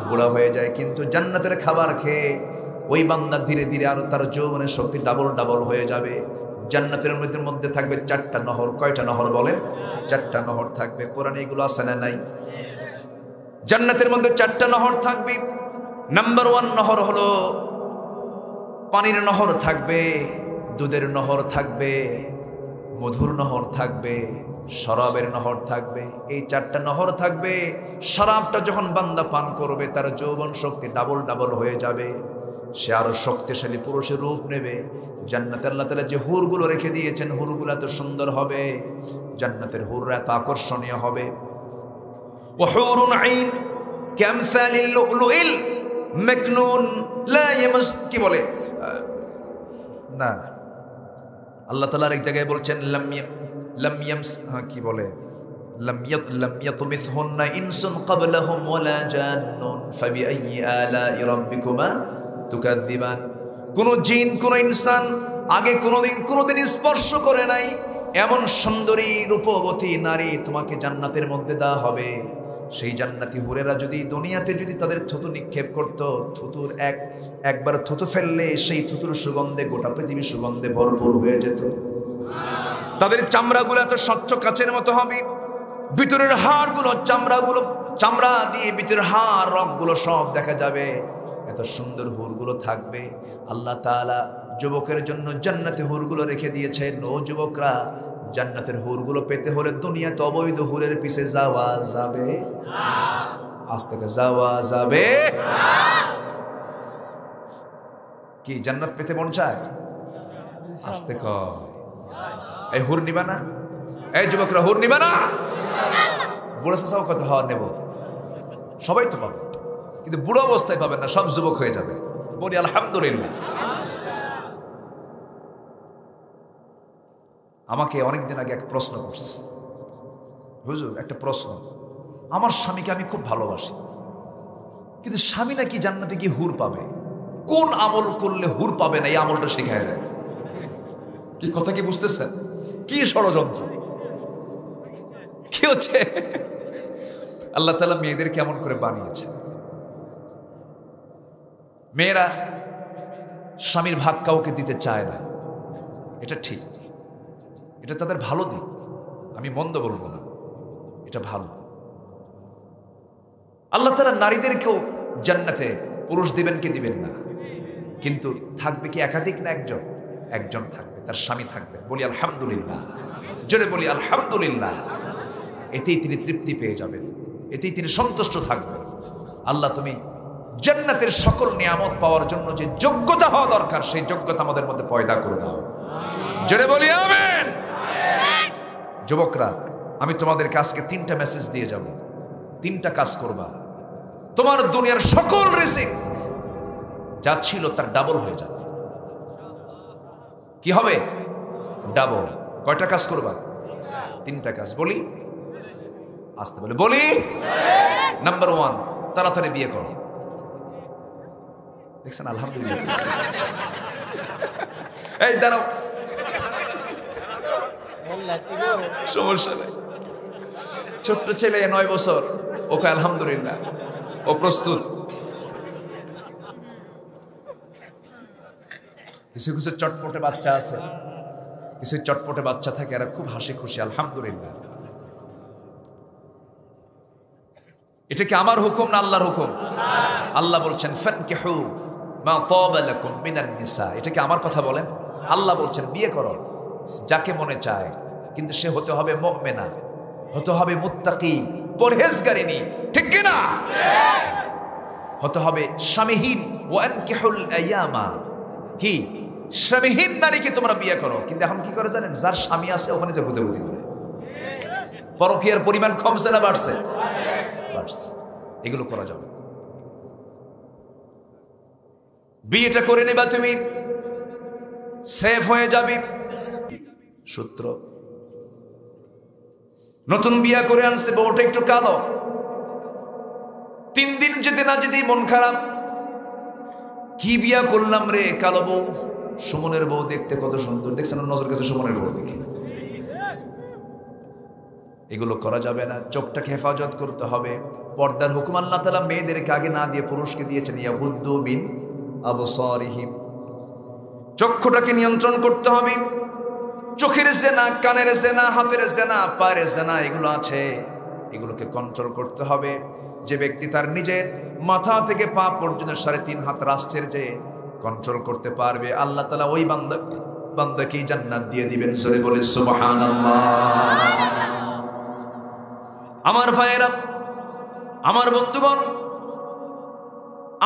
বুড়া হয়ে যায়। কিন্তু জান্নাতের খাবার খেয়ে ওই বান্দা ধীরে ধীরে আরো তার যৌবনের শক্তি ডাবল ডাবল হয়ে যাবে। জান্নাতের মধ্যে থাকবে 4টা নহর। কয়টা নহর বলেন? 4টা নহর থাকবে। কোরআনে এগুলো আছে না নাই? জান্নাতের মধ্যে 4টা নহর থাকবে। নাম্বার 1 নহর হলো পানির নহর থাকবে, দুধের নহর থাকবে, মধুর নহর থাকবে, শরাবের নহর থাকবে। এই 4টা নহর থাকবে। শরাবটা যখন বান্দা পান করবে তার যৌবন শক্তি ডাবল ডাবল হয়ে যাবে, সে আরো শক্তিশালী পুরুষের রূপ নেবে। জান্নাতে আল্লাহ তাআলা যে হুরগুলো রেখে দিয়েছেন, হুরগুলো এত সুন্দর হবে, জান্নাতের হুররা এত আকর্ষণীয় হবে। ওয়াহুরুন আইন কামসালিল লুলুইল মাকনুন লা ইয়ামাস, কি বলে না, আল্লাহ তাআলা এক জায়গায় বলছেন লাম ইয়ামস, কি বলে, লাম ইয়াতমিসহুন্না ইনসুন ক্বাবলাহুম ওয়ালা জান্নুন ফাবিআইয়ি আলাই রাব্বিকুমা তুকাযযিবান। কোন জিন কোন ইনসান আগে কোনোদিন স্পর্শ করে নাই এমন সুন্দরী রূপবতী নারী তোমাকে জান্নাতের মধ্যে দেওয়া হবে। সেই জান্নাতি হুরেরা যদি দুনিয়াতে যদি তাদের থুতু নিক্ষেপ করত, থুতুর একবার থুতু ফেললে সেই থুতুর সুগন্ধে গোটা পৃথিবী সুগন্ধে ভরপুর হয়ে যেত। তাদের চামড়াগুলো এত স্বচ্ছ কাচের মতো হবে, ভিতরের হাড়গুলো চামড়া দিয়ে ভিতরের হাড় রগগুলো সব দেখা যাবে, এত সুন্দর হুরগুলো থাকবে। আল্লাহ তাআলা যুবকের জন্য জান্নাতে হুরগুলো রেখে দিয়েছেন। ও যুবকরা, জান্নাতের হুরগুলো পেতে হলে দুনিয়াতে অবৈধ হুরের পিছে যাওয়া যাবে না। আজ থেকে যাওয়া যাবে না। কি জান্নাত পেতে মন চায়? আজ থেকে এই হুর নিবা না? এই যুবকরা হুর নিবা না? বুড়া চাচাও কত হওয়ার নেব, সবাই তো পাবে, কিন্তু বুড়ো অবস্থায় পাবেন না, সব যুবক হয়ে যাবে। বলি আলহামদুলিল্লাহ। আমাকে অনেকদিন আগে এক প্রশ্ন করছে, হুজুর একটা প্রশ্ন, আমার স্বামীকে আমি খুব ভালোবাসি, কিন্তু স্বামী নাকি জান্নাতে গিয়ে হুর পাবে, কোন আমল করলে হুর পাবে না এই আমলটা শেখায় দেয়। কি কথা কি বুঝতেছেন? কি ষড়যন্ত্র, কি হচ্ছে? আল্লাহ তাআলা মেয়েদের কেমন করে বানিয়েছে। মেয়েরা স্বামীর ভাগ কাউকে দিতে চায় না, এটা ঠিক, এটা তাদের ভালো দিক, আমি মন্দ বলবো না, এটা ভালো। আল্লাহ তাআলা নারীদেরকেও জান্নাতে পুরুষ দিবেন কি দিবেন না, কিন্তু থাকবে কি একাধিক না একজন? একজন থাকবে, তার স্বামী থাকবে। বলি আলহামদুলিল্লাহ, জোরে বলি আলহামদুলিল্লাহ। এতেই তিনি তৃপ্তি পেয়ে যাবেন, এতেই তিনি সন্তুষ্ট থাকবেন। আল্লাহ তুমি জান্নাতের সকল নিয়ামত পাওয়ার জন্য যে যোগ্যতা হওয়া দরকার সেই যোগ্যতা আমাদের মধ্যে পয়দা করে দাও, জোরে বলি আমিন। যুবকরা, আমি তোমাদেরকে আজকে 3টা মেসেজ দিয়ে যাব, 3টা কাজ করবা, তোমার দুনিয়ার সকল রিজিক যা ছিল তার ডাবল হয়ে যাবে। কি হবে? ডাবল। কয়টা কাজ করবা? 3টা কাজ। বলি আসতে বলে, বলি। নাম্বার 1, তাড়াতাড়ি বিয়ে করো। দেখছেন? আলহামদুলিল্লাহ। এই দাঁড়াও, সমস্যা নেই। ছোট্ট ছেলে 9 বছর, ওকে আলহামদুলিল্লাহ, ও প্রস্তুত। কিছু কিছু চটপটে বাচ্চা আছে, কিছু চটপটে বাচ্চা থাকে, এরা খুব হাসি খুশি, আলহামদুলিল্লাহ। এটা কি আমার হুকুম না আল্লাহর হুকুম? আল্লাহ বলছেন ফানকিহু মা তাবা লাকুম মিনান নিসা। এটা কি আমার কথা বলেন? আল্লাহ বলছেন বিয়ে করো যাকে মনে চায়, কিন্তু সে হতে হবে মুমিনা, হতে হবে মুত্তাকি, পরহেজগারিনী, ঠিক কি না? হতে হবে স্বামীহীন। ওয়ানকিহুল আয়ামা, কি স্বামীহীন নারীকে তোমরা বিয়ে করো। কিন্তু এখন কি করে জানেন? যার স্বামী আছে ওখানে যে বুঝাবুঝি করে। পরকীয়ার পরিমাণ কমছে না বাড়ছে? বাড়ছে। এগুলো করা যাবে। বিয়েটা করে নেবা, তুমি সেফ হয়ে যাবে। সূত্র, নতুন বিয়া করে আনছে, বউটা একটু কালো, 3 দিন যেতে না যেতেই মন খারাপ, কি বিয়া করলাম রে, কালো বউ। সুমনের বউ দেখতে কত সুন্দর, দেখছেন নজর কাছে সুমনের বউ দেখি। এগুলো করা যাবে না। চোখটাকে হেফাজত করতে হবে। পর্দার হুকুম আল্লাহ তাআলা মেয়েদেরকে আগে না দিয়ে পুরুষকে দিয়েছেন। ইয়াহুদ্দু বিন আবসারিহিম, চক্ষুটাকে নিয়ন্ত্রণ করতে হবে। চোখের জেনা, কানের জেনা, হাতের জেনা, পায়ের জেনা, এগুলো আছে, এগুলোকে কন্ট্রোল করতে হবে। যে ব্যক্তি তার নিজের মাথা থেকে পা পর্যন্ত 3.5 হাত রাস্তের যে কন্ট্রোল করতে পারবে, আল্লাহ তাআলা ওই বান্দাকে জান্নাত দিয়ে দিবেন। জোরে বলে সুবহানাল্লাহ। আমার ভাইয়েরা, আমার বন্ধুগণ,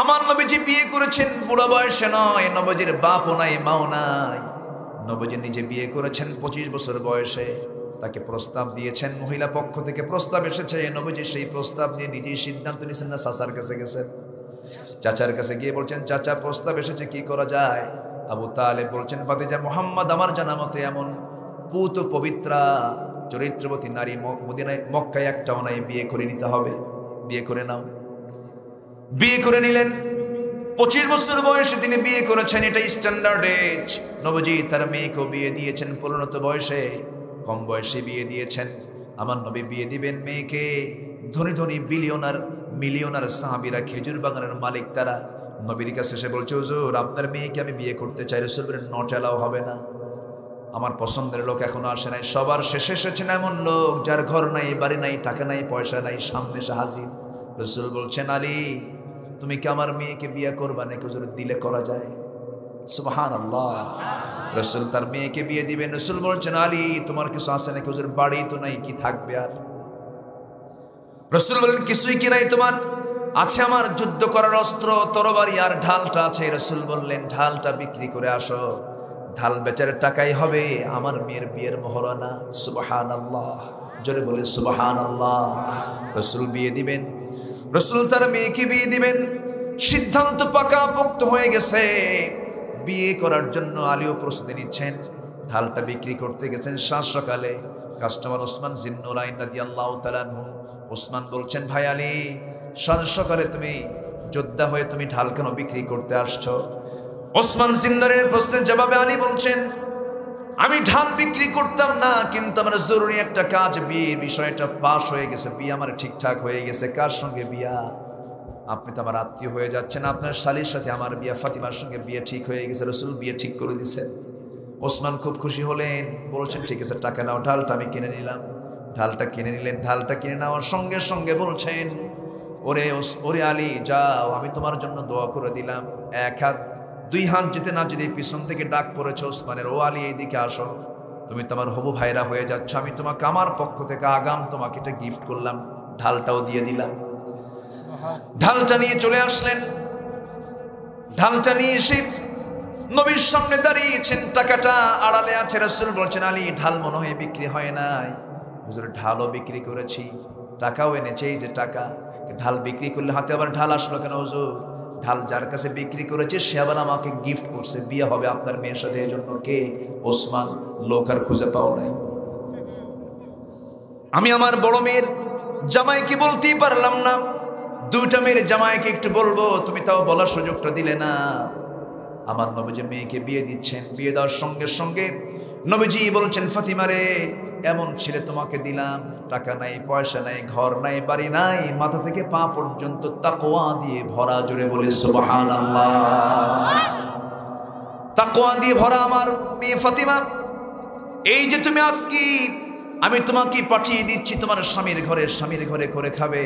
আমার নবীজি বিয়ে করেছেন বুড়া বয়সে নয়। নবীজির বাপও নাই, মাও নাই। নবীজি নিজে বিয়ে করেছেন 25 বছর বয়সে। তাকে প্রস্তাব দিয়েছেন, মহিলা পক্ষ থেকে প্রস্তাব এসেছে। নবীজি সেই প্রস্তাব নিয়ে নিজেই সিদ্ধান্ত নিয়েছেন না, চাচার কাছে গেছেন। চাচার কাছে গিয়ে বলছেন, চাচা প্রস্তাব এসেছে, কি করা যায়? আবু তালেব বলছেন, ভাতিজা মুহাম্মদ, আমার জানা মতে এমন পুত পবিত্রা চরিত্রবতী নারী মদিনায় মক্কায় একটাও নাই, বিয়ে করে নিতে হবে। বিয়ে করে নাও। বিয়ে করে নিলেন। 25 বছর বয়সে তিনি বিয়ে করেছেন, এটা স্ট্যান্ডার্ড এজ। নবীজি তার মেয়েকেও বিয়ে দিয়েছেন পরিণত বয়সে, কম বয়সে বিয়ে দিয়েছেন। আমার নবী বিয়ে দিবেন মেয়েকে, ধনী ধনী মিলিয়নার সাহাবীরা, খেজুর বাগানের মালিক, তারা নবীর কাছে এসে বলছে, হুজুর আপনার মেয়েকে আমি বিয়ে করতে চাই। রাসূল বলেন, নট অ্যালাউ, হবে না, আমার পছন্দের লোক এখনো আসে নাই। সবার শেষে এসেছেন এমন লোক যার ঘর নাই, বাড়ি নাই, টাকা নাই, পয়সা নাই, সামনে এসে হাজির। রাসূল বলছেন, আলী তুমি কি আমার মেয়েকে বিয়ে করবা নাকি? হুজুর দিলে করা যায়। সুবহানাল্লাহ। রাসূল তার মেয়েকে বিয়ে দিবেন। রাসূল বলছেন, আলী তোমার কিছু আছে নাকি? হুজুর বাড়ি তো নাই, কি থাকবে আর? রাসূল বলেন, কিছুই কি নাই তোমার? আছে আমার যুদ্ধ করার অস্ত্র, তরবারি আর ঢালটা আছে। রাসূল বললেন, ঢালটা বিক্রি করে আসো, ঢাল বেচার টাকাই হবে আমার মেয়ের বিয়ের মহরানা। সুবহানাল্লাহ। জোরে বলে সুবহানাল্লাহ। রাসূল বিয়ে দিবেন, রাসূল তার মেয়েকে বিয়ে দিবেন। সিদ্ধান্ত পাকাপোক্ত হয়ে গেছে। বিয়ে করার জন্য আলীও প্রস্তুতি নিচ্ছেন। ঢালটা বিক্রি করতে গেছেন সাত সকালে। কাস্টমার ওসমান জিন্নুরাইন রাদিয়াল্লাহু তাআলা আনহু। ওসমান বলছেন, ভাই আলী, সাত সকালে তুমি যোদ্ধা হয়ে তুমি ঢাল কেন বিক্রি করতে আসছো? ওসমান জিন্নুরাইনের প্রশ্নের জবাবে আলী বলছেন, আমি ঢাল বিক্রি করতাম না, কিন্তু আমার জরুরি একটা কাজ, বিয়ে বিষয়টা পাশ হয়ে গেছে, বিয়ে আমার ঠিকঠাক হয়ে গেছে। কার সঙ্গে বিয়া? আপনি তো আমার আত্মীয় হয়ে যাচ্ছেন, আপনার শালীর সাথে আমার বিয়া, ফাতিমার সঙ্গে বিয়ে ঠিক হয়ে গেছে। রাসূল বিয়ে ঠিক করে দিয়েছেন। ওসমান খুব খুশি হলেন, বলছেন, ঠিক আছে টাকা নাও, ঢালটা আমি কিনে নিলাম। ঢালটা কিনে নিলেন। ঢালটা কিনে নেওয়ার সঙ্গে সঙ্গে বলছেন, ওরে আলী যাও, আমি তোমার জন্য দোয়া করে দিলাম। 1 হাত 2 হাত যেতে না যেতে পিছন থেকে ডাক পড়েছে ওসমানের, ও আলী এইদিকে আসো, তুমি তোমার হবু ভাইরা হয়ে যাচ্ছ, আমি তোমাকে আমার পক্ষ থেকে আগাম তোমাকে এটা গিফট করলাম, ঢালটাও দিয়ে দিলাম। ঢালটা নিয়ে চলে আসলেন। ঢালটা নিয়ে এসে নবীর সামনে দাঁড়িয়েছেন, টাকাটা আড়ালে আছে। রাসূল বলছেন, আলী ঢাল মনে হয় বিক্রি হয় নাই। হুজুর ঢালও বিক্রি করেছি, টাকাও এনেছে, এই যে টাকা। ঢাল বিক্রি করলে হাতে আবার ঢাল আসলো কেন হুজুর? ঢাল যার কাছে বিক্রি করেছে সে আবার আমাকে গিফট করছে, বিয়ে হবে আপনার মেয়ের সাথে, এই জন্য। কে? ওসমান। লোক আর খুঁজে পাও নাই। আমি আমার বড় মেয়ের জামাইকে বলতেই পারলাম না, 2টা মেয়ের জামাইকে একটু বলবো, তুমি তাও বলার সুযোগটা দিলে না। আমার নবীজি মেয়েকে বিয়ে দিচ্ছেন। বিয়ে দেওয়ার সঙ্গে সঙ্গে নবীজি বলছেন, ফাতিমা রে, এমন ছেলে তোমাকে দিলাম, টাকা নাই, পয়সা নাই, ঘর নাই, বাড়ি নাই, মাথা থেকে পা পর্যন্ত তাকওয়া দিয়ে ভরা। জোরে বলি সুবহানাল্লাহ। তাকওয়া দিয়ে ভরা আমার মেয়ে ফাতিমা, এই যে তুমি আজকে আমি তোমাকে পাঠিয়ে দিচ্ছি তোমার স্বামীর ঘরে করে খাবে,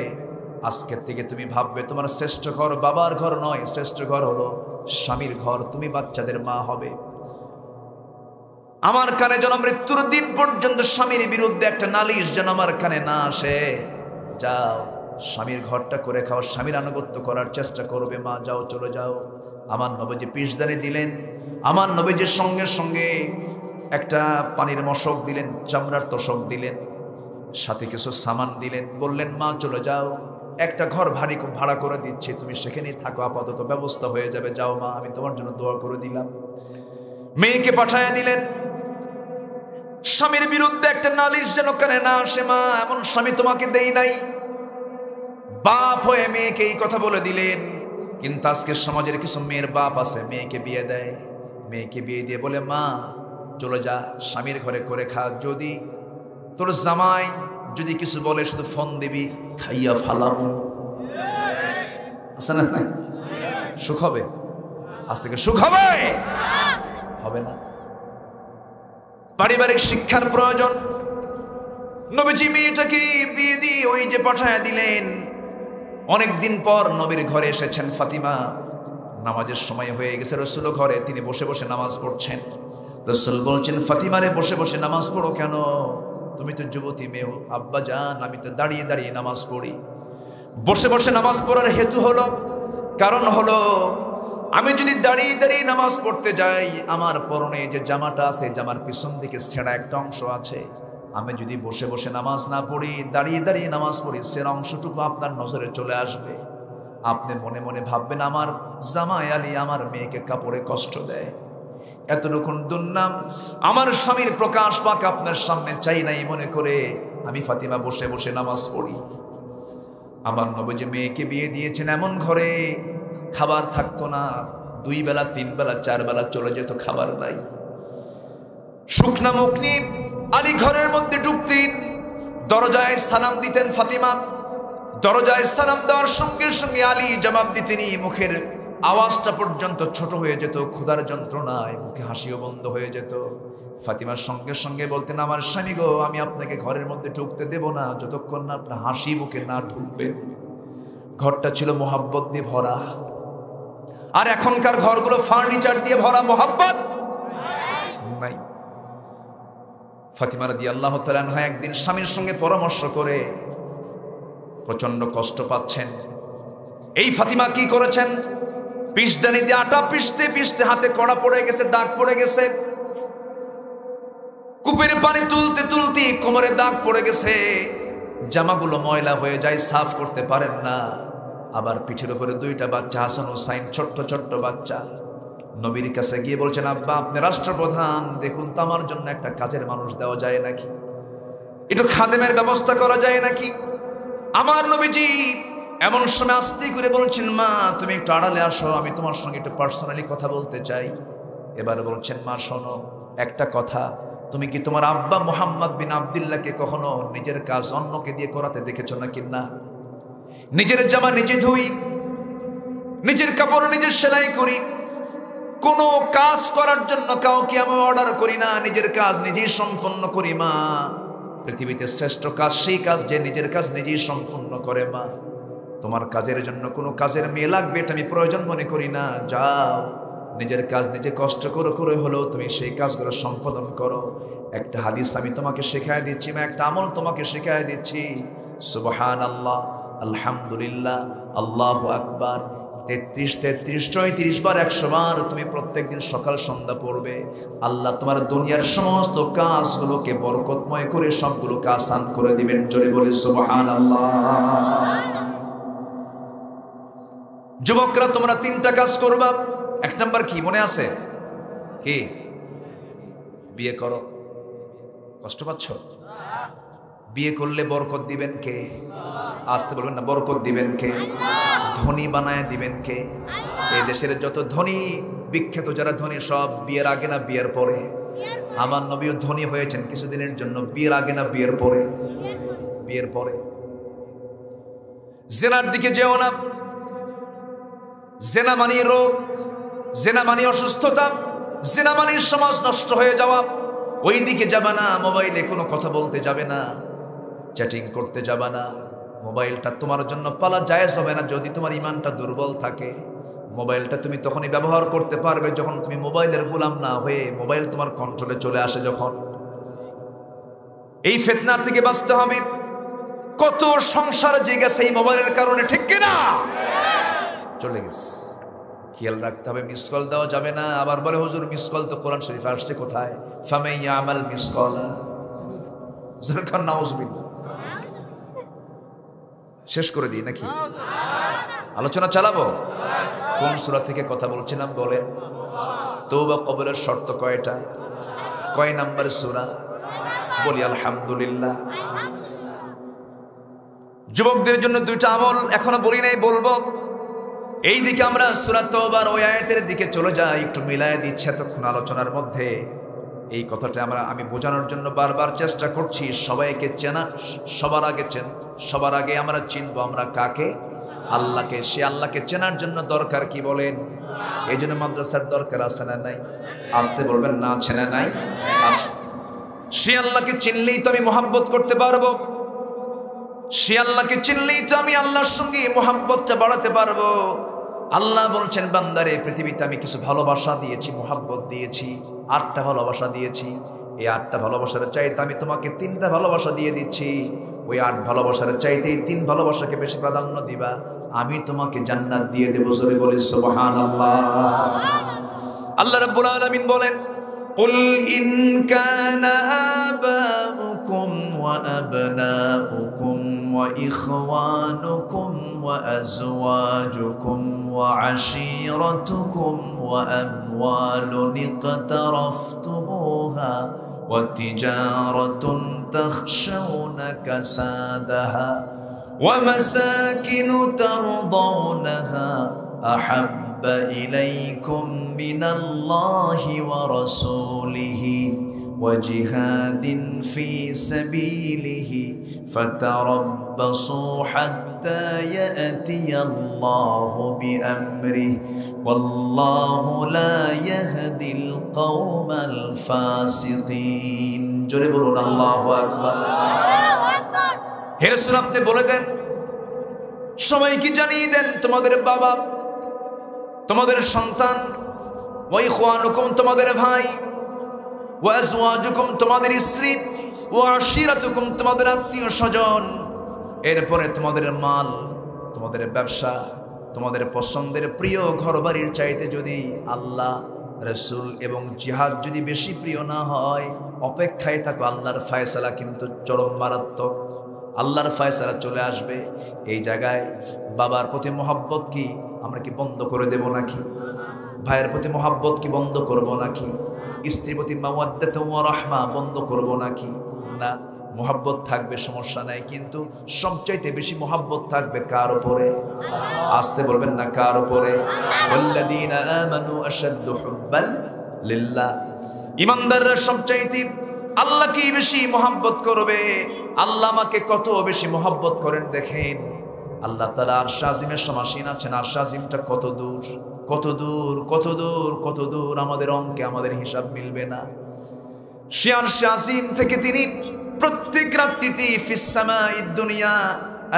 আজকের থেকে তুমি ভাববে তোমার শ্রেষ্ঠ ঘর বাবার ঘর নয়, শ্রেষ্ঠ ঘর হলো স্বামীর ঘর। তুমি বাচ্চাদের মা হবে। আমার কানে যেন মৃত্যুর দিন পর্যন্ত স্বামীর বিরুদ্ধে একটা নালিশ যেন আমার কানে না আসে। যাও স্বামীর ঘরটা করে খাও, স্বামীর আনুগত্য করার চেষ্টা করবে মা, যাও চলে যাও। আমার নবীজি পিসদানি দিলেন, আমার নবীজির সঙ্গে সঙ্গে একটা পানির মশক দিলেন, চামড়ার তোষক দিলেন, সাথে কিছু সামান দিলেন, বললেন মা চলে যাও, একটা ঘর ভাড়া করে দিচ্ছি, তুমি সেখানেই থাকো, আপাতত ব্যবস্থা হয়ে যাবে, যাও মা, আমি তোমার জন্য দোয়া করে দিলাম। মেয়েকে পাঠায় দিলেন। স্বামীর বিরুদ্ধে একটা নালিশ যেন কানে না আসে, মা এমন স্বামী তোমাকে দেই নাই। বাপ হয়ে মেয়েকে এই কথা বলে দিলেন। কিন্তু আজকের সমাজের কিছু মেয়ের বাপ আছে, মেয়েকে বিয়ে দেয়, মেয়েকে বিয়ে দিয়ে বলে মা চলে যা, স্বামীর ঘরে করে খা, যদি তোর জামাই যদি কিছু বলে শুধু ফোন দিবি, খাইয়া ফালাম। আছে না? সুখ হবে? আজ থেকে সুখ হবে? হবে না। পারিবারিক শিক্ষার প্রয়োজন। নবীজি মেয়েটাকে বিয়ে দিয়ে ওই যে পাঠায় দিলেন। অনেকদিন পর নবীর ঘরে এসেছেন ফাতিমা। নামাজের সময় হয়ে গেছে, রসুল ঘরে, তিনি বসে বসে নামাজ পড়ছেন। রসুল বলছেন ফাতিমারে বসে বসে নামাজ পড়ো কেন? তুমি তো যুবতী মেয়ে। আব্বা জান আমি তো দাঁড়িয়ে দাঁড়িয়ে নামাজ পড়ি। বসে বসে নামাজ পড়ার হেতু হলো, কারণ হলো আমি যদি দাঁড়িয়ে দাঁড়িয়ে নামাজ পড়তে যাই, আমার পরনে যে জামাটা আছে, জামার পিছন দিকে ছেঁড়া একটা অংশ আছে, আমি যদি বসে বসে নামাজ না পড়ি, দাঁড়িয়ে দাঁড়িয়ে নামাজ পড়ি, সের অংশটুকু আপনার নজরে চলে আসবে। আপনি মনে মনে ভাববেন আমার জামাই আলী আমার মেয়েকে কাপড়ে কষ্ট দেয়, এতটুকুন দুর্নাম আমার স্বামীর প্রকাশ পাক আপনার সামনে চাই নাই মনে করে আমি ফাতিমা বসে বসে নামাজ পড়ি। আমার নবীজি মেয়েকে বিয়ে দিয়েছেন এমন ঘরে খাবার থাকতো না, 2 বেলা 3 বেলা 4 বেলা চলে যেত, খাবার নাই। শুকনা মুখনি আলী ঘরের মধ্যে ঢুকতেন, দরজায় সালাম দিতেন ফাতিমা। দরজায় সালাম দেওয়ার সঙ্গে সঙ্গে আলী জবাব দিতেনি, মুখের আওয়াজটা পর্যন্ত ছোট হয়ে যেত, ক্ষুধার যন্ত্রণায় মুখে হাসিও বন্ধ হয়ে যেত। ফাতিমার সঙ্গে সঙ্গে বলতেন আমার স্বামী গো, আমি আপনাকে ঘরের মধ্যে ঢুকতে দেব না যতক্ষণ না আপনার হাসি মুখে না ঢুকবে। ঘরটা ছিল মোহাব্বত দিয়ে ভরা। আর এখনকার ঘরগুলো ফার্নিচার দিয়ে ভরা, মোহাব্বত নাই। ফাতিমা রাদিয়াল্লাহু তাআলা আনহা একদিন স্বামীর সঙ্গে পরামর্শ করে প্রচন্ড কষ্ট পাচ্ছেন। এই ফাতিমা কি করেছেন, পিসদানি দিয়ে আটা পিষতে পিষতে হাতে কড়া পড়ে গেছে, দাগ পড়ে গেছে। কূপের পানি তুলতে তুলতে কোমরে দাগ পড়ে গেছে, জামাগুলো ময়লা হয়ে যায়, সাফ করতে পারেন না। আবার পিঠের উপরে 2টা বাচ্চা, হাসান হুসাইন, ছোট্ট ছোট্ট বাচ্চা। নবীর কাছে গিয়ে বলছেন আব্বা আপনি রাষ্ট্রপ্রধান, দেখুন তো আমার জন্য একটা কাজের মানুষ দেওয়া যায় নাকি, একটু খাদেমের ব্যবস্থা করা যায় নাকি। আমার নবীজি এমন সময় আস্তে করে বলছেন মা তুমি একটু আড়ালে আসো, আমি তোমার সঙ্গে একটু পার্সোনালি কথা বলতে চাই। এবার বলছেন মা শোনো একটা কথা, তুমি কি তোমার আব্বা মুহাম্মদ বিন আব্দুল্লাহকে কখনো নিজের কাজ অন্যকে দিয়ে করাতে দেখেছো নাকি? না। নিজের জামা নিজে ধুই, নিজের কাপড় নিজের সেলাই করি, কোনো কাজ করার জন্য কাউকে আমি অর্ডার করি না, নিজের কাজ নিজেই সম্পন্ন করি মা। পৃথিবীতে শ্রেষ্ঠ কাজ সেই কাজ যে নিজের কাজ নিজেই সম্পন্ন করে মা। তোমার কাজের জন্য কোনো কাজের মেয়ে লাগবে এটা আমি প্রয়োজন মনে করি না। যাও নিজের কাজ নিজে কষ্ট করে করে হলেও তুমি সেই কাজগুলো সম্পাদন করো। একটা হাদিস আমি তোমাকে শেখায় দিচ্ছি মা, একটা আমল তোমাকে শেখায় দিচ্ছি। সুবহানাল্লাহ, আলহামদুলিল্লাহ, আল্লাহু আকবার 33, 33, 34 বার, 100 বার তুমি প্রত্যেকদিন সকাল সন্ধ্যা পড়বে। আল্লাহ তোমার দুনিয়ার সমস্ত কাজগুলোকে বরকতময় করে সবগুলোকে আসান করে দিবেন। জোরে বলে সুবহানাল্লাহ। যুবকরা তোমরা 3টা কাজ করবা। 1 নাম্বার কি মনে আছে? কি? বিয়ে করো। কষ্ট পাচ্ছ? বিয়ে করলে বরকত দিবেন কে? আসতে বলবেন না, বরকত দিবেন কে? ধনী বানায় দিবেন কে? এই দেশের যত ধনী বিখ্যাত যারা ধনী সব বিয়ের আগে না বিয়ের পরে? আমার নবীও ধনী হয়েছেন কিছুদিনের জন্য, বিয়ের আগে না বিয়ের পরে? বিয়ের পরে। জেনার দিকে যেও না। জেনা মানি রোগ, জেনা মানি অসুস্থতা, জেনা মানি সমাজ নষ্ট হয়ে যাওয়া। ওই দিকে যাবে না। মোবাইলে কোনো কথা বলতে যাবে না, চ্যাটিং করতে যাবে না, মোবাইলটা তোমার জন্য পালা জায়েজ হবে না যদি তোমার ইমানটা দুর্বল থাকে। মোবাইলটা তুমি তখনই ব্যবহার করতে পারবে যখন তুমি মোবাইলের গোলাম না হয়ে মোবাইল তোমার কন্ট্রোলে চলে আসে। যখন এই ফিতনা থেকে বাঁচতে হবে। কত সংসার যে গেছে এই মোবাইলের কারণে, ঠিক কিনা? চলে গেছে। খেয়াল রাখতে হবে, মিস কল দেওয়া যাবে না। আবার বলে হুজুর মিস কল তো কোরআন শরীফে আসছে কোথায়? ফামান ইয়ামাল মিসকালা যারকার নাউজুবিল্লাহ। শেষ করে দিই নাকি আলোচনা চালাবো? কোন সূরা থেকে কথা বলছিলাম বলেন? তওবা কবুলের শর্ত কয়টা? কয় নাম্বার সূরা? বলি আলহামদুলিল্লাহ। যুবকদের জন্য দুইটা আমল এখনো বলি নাই, বলবো। এই দিকে আমরা সূরা তওবার ওই আয়াতের দিকে চলে যাই, একটু মিলায় দিচ্ছি এতক্ষণ আলোচনার মধ্যে। এই কথাটা আমি বোঝানোর জন্য বারবার চেষ্টা করছি। সবাইকে চেনা, সবার আগে আমরা চিনবো আমরা কাকে? আল্লাহকে। সে আল্লাহকে চেনার জন্য দরকার কি বলেন? এই জন্য মাদ্রাসার দরকার আছে না নাই? আসতে বলবেন না, আছে না নাই? আছে। সে আল্লাহকে চিনলেই তো আমি মহব্বত করতে পারবো। সে আল্লাহকে চিনলেই তো আমি আল্লাহর সঙ্গে মহব্বতটা বাড়াতে পারবো। আল্লাহ বলছেন, বান্দারে পৃথিবীতে আমি কিছু ভালোবাসা দিয়েছি, মহব্বত দিয়েছি, 8টা ভালোবাসা দিয়েছি। এই 8টা ভালোবাসার চাইতে আমি তোমাকে 3টা ভালোবাসা দিয়ে দিচ্ছি। ওই 8 ভালোবাসার চাইতে 3 ভালোবাসাকে বেশি প্রাধান্য দিবা, আমি তোমাকে জান্নাত দিয়ে দেব। জোরে বলি সুবহানাল্লাহ। আল্লাহ রাব্বুল আলামিন বলেন, قل إن كان آباؤكم وأبناؤكم وإخوانكم وأزواجكم وعشيرتكم وأموال اقترفتموها وتجارة تخشون كسادها ومساكن ترضونها أحب إليكم من الله ورسوله وجهاد في سبيله فتربصوا حتى يأتي الله بأمره والله لا يهدي القوم الفاسقين। জোরে বলুন আল্লাহু আকবার। হে রাসূল, আপনি বলে দেন, সবাইকে জানিয়ে দেন, তোমাদের বাবা, তোমাদের সন্তান, ওয়া ইখওয়ানুকুম তোমাদের ভাই, ওয়া আজওয়াজুকুম তোমাদের স্ত্রী, ওয়া আশিরাতুকুম তোমাদের আত্মীয় স্বজন, এরপরে তোমাদের মাল, তোমাদের ব্যবসা, তোমাদের পছন্দের প্রিয় ঘরবাড়ির চাইতে যদি আল্লাহ, রাসূল এবং জিহাদ যদি বেশি প্রিয় না হয়, অপেক্ষায় থাকো। আল্লাহর ফয়সালা কিন্তু চরম মারাত্মক। আল্লাহর ফয়সালা চলে আসবে। এই জায়গায় বাবার প্রতি মহব্বত কি আমরা কি বন্ধ করে দেব নাকি? ভাইয়ের প্রতি মহব্বত কি বন্ধ করব নাকি? স্ত্রীর প্রতি মাওয়াদ্দাত ওয়া রাহমা বন্ধ করব নাকি? না, মহব্বত থাকবে, সমস্যা নাই, কিন্তু সবচাইতে বেশি মহব্বত থাকবে কার উপরে? আসতে বলবেন না, কার উপরে? ওয়াল্লাযীনা আমানু আশাদ্দু হুব্বান লিল্লাহ। ঈমানদাররা সবচাইতে আল্লাহকে বেশি মহব্বত করবে। আল্লাহ আমাকে কত বেশি মহব্বত করেন দেখেন। আল্লাহ তাআলা আরশ আজিমের সমাসীন আছেন। আরশ আজিমটা কত দূর, কত দূর, কত দূর, কত দূর, আমাদের অঙ্কে আমাদের হিসাব মিলবে না। সে আরশ আজিম থেকে তিনি প্রত্যেক রাত্রিতে ফিস সামাঈদ দুনিয়া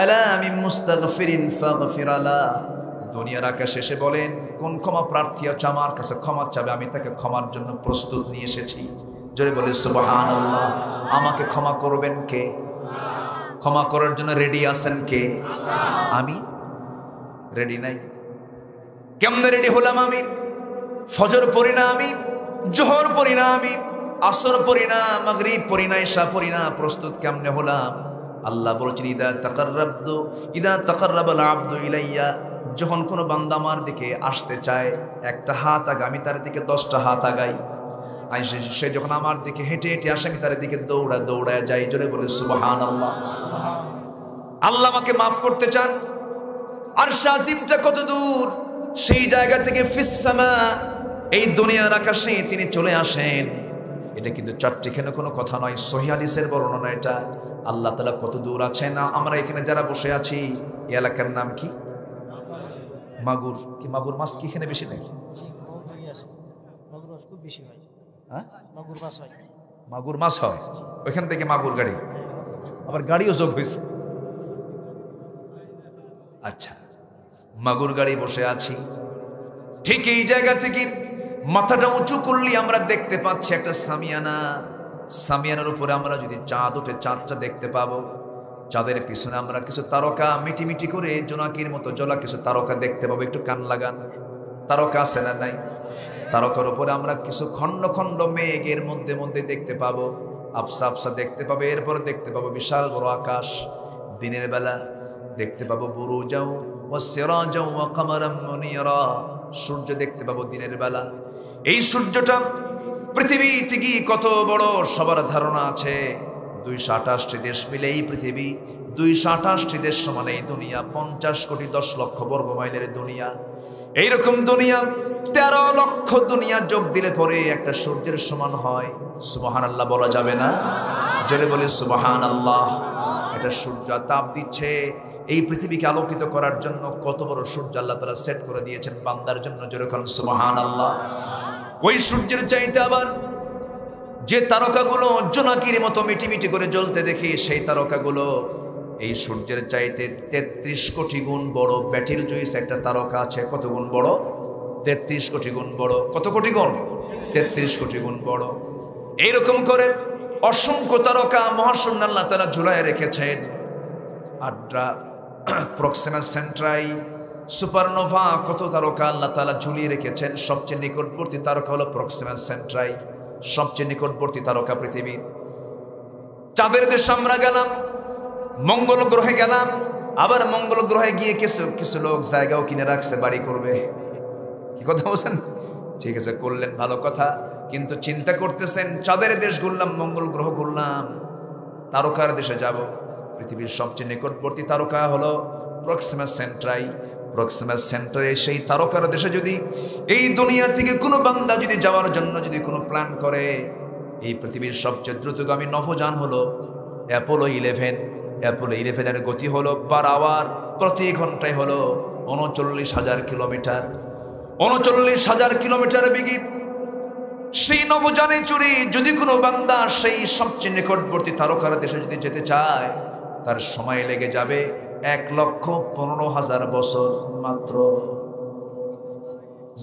আলা মিন মুস্তাগফিরিন ফাগফির আলা। দুনিয়ার আকাশে এসে বলেন, কোন ক্ষমা প্রার্থী আছে আমার কাছে ক্ষমা চাবে, আমি তাকে ক্ষমার জন্য প্রস্তুত নিয়ে এসেছি। জোরে বলে সুবহানাল্লাহ। আমাকে ক্ষমা করবেন কে? ক্ষমা করার জন্য রেডি আছেন কে? আমি রেডি নাই। কেমনে রেডি হলাম আমি? ফজর পড়ি না আমি, জোহর পড়ি না আমি, আসর পড়ি না, মাগরিব পড়ি না, ইশা পড়ি না, প্রস্তুত কেমনে হলাম? আল্লাহ বলেছেন, ইদা তাকাররাবাল আবদু ইলাইয়া, যখন কোনো বান্দা আমার দিকে আসতে চায়, একটা হাত আগে আমি তার দিকে 10টা হাত আগাই। সে যখন আমার দিকে হেঁটে হেঁটে আসে, আমি তার দিকে দৌড়ায় যাই। জোরে বলে সুবহানাল্লাহ। আল্লাহ আমাকে মাফ করতে চান। আরশ আজিমটা কত দূর, সেই জায়গা থেকে ফিস সামা, এই দুনিয়ার আকাশে তিনি চলে আসেন। এটা কিন্তু চারটিখানে কোনো কথা নয়, সহিহ হাদিসের বর্ণনা এটা। আল্লাহ তাআলা কত দূর আছেন। আমরা এখানে যারা বসে আছি, এই এলাকার নাম কি? মাগুর। কি মাগুর মাছ কি এখানে বেশি নাকি? হ্যাঁ, মাগুর মাছ হয় ওইখান থেকে। মাগুর গাড়ি, আবার গাড়িও যোগ হয়েছে। আচ্ছা, মাগুর গাড়ি বসে আছি, ঠিক এই জায়গা থেকে মাথাটা উঁচু করলে আমরা দেখতে পাচ্ছি একটা সামিয়ানা। সামিয়ানার উপরে আমরা যদি চাঁদ ওঠে, চাঁদটা দেখতে পাবো। চাঁদের পিছনে আমরা কিছু তারকা মিটিমিটি করে জোনাকির মতো জ্বলা কিছু তারকা দেখতে পাবো। একটু কান লাগান, তারকা আছে না নাই? তারকার উপরে আমরা কিছু খণ্ড খণ্ড মেঘের মধ্যে মধ্যে দেখতে পাবো, আফসা আফসা দেখতে পাবো। এরপরে দেখতে পাবো বিশাল বড় আকাশ। দিনের বেলা দেখতে পাবো বুরুজাও ওয়া সিরাজাও ওয়া কামারাম মুনিরা, সূর্য দেখতে পাবো দিনের বেলা। এই সূর্যটা পৃথিবী থেকে কত বড় সবার ধারণা আছে। 228টি দেশ মিলে এই পৃথিবী, 228টি দেশ সমান এই দুনিয়া, 50 কোটি 10 লক্ষ বর্গ মাইলের দুনিয়া। এইরকম দুনিয়া 13 লক্ষ দুনিয়া যোগ দিলে পরে একটা সূর্যের সমান হয়। সুবহানাল্লাহ বলা যাবে না? জোরে বলে সুবহানাল্লাহ। এটা সূর্য তাপ দিচ্ছে এই পৃথিবীকে আলোকিত করার জন্য। কত বড় সূর্য আল্লাহ তাআলা সেট করে দিয়েছেন বান্দার জন্য, জোরে বলেন সুবহানাল্লাহ। ওই সূর্যের চাইতে আবার যে তারকাগুলো জোনাকির মতো মিটিমিটি করে জ্বলতে দেখি, সেই তারকাগুলো এই সূর্যের চাইতে 33 কোটি গুণ বড়। ব্যাটেল জুইস একটা তারকা আছে, কত গুণ বড়? 33 কোটি গুণ বড়। কত কোটি গুণ? 33 কোটি গুণ বড়। এইরকম করে অসংখ্য তারকা মহাশূন্য আল্লাহ তাআলা ঝুলায় রেখেছেন। আড্রা, প্রক্সিমা সেন্ট্রাই, সুপারনোভা, কত তারকা আল্লাহ তাআলা ঝুলিয়ে রেখেছেন। সবচেয়ে নিকটবর্তী তারকা হলো প্রক্সিমা সেন্ট্রাই, সবচেয়ে নিকটবর্তী তারকা পৃথিবীর। চাঁদের দেশে আমরা গেলাম, মঙ্গল গ্রহে গেলাম। আবার মঙ্গল গ্রহে গিয়ে কিছু লোক জায়গাও কিনে রাখছে, বাড়ি করবে। কি কথা বলছেন? ঠিক আছে, করলেন, ভালো কথা। কিন্তু চিন্তা করতেছেন, চাঁদের দেশ ঘুরলাম, মঙ্গল গ্রহ ঘুরলাম, তারকার দেশে যাব। পৃথিবীর সবচেয়ে নিকটবর্তী তারকা হলো প্রক্সিমা সেন্ট্রাই। প্রক্সিমা সেন্টারে সেই তারকার দেশে যদি এই দুনিয়া থেকে কোনো বান্দা যদি যাওয়ার জন্য যদি কোনো প্ল্যান করে, এই পৃথিবীর সবচেয়ে দ্রুতগামী নভোযান হলো অ্যাপোলো 11। অ্যাপোলো 11-এর গতি হলো পার আওয়ার, প্রতি ঘন্টায় হলো 39,000 কিলোমিটার। 39,000 কিলোমিটার বেগে সেই নভোযানে চড়ে যদি কোনো বান্দা সেই সবচেয়ে নিকটবর্তী তারকার দেশে যদি যেতে চায়, তার সময় লেগে যাবে 1,15,000 বছর মাত্র।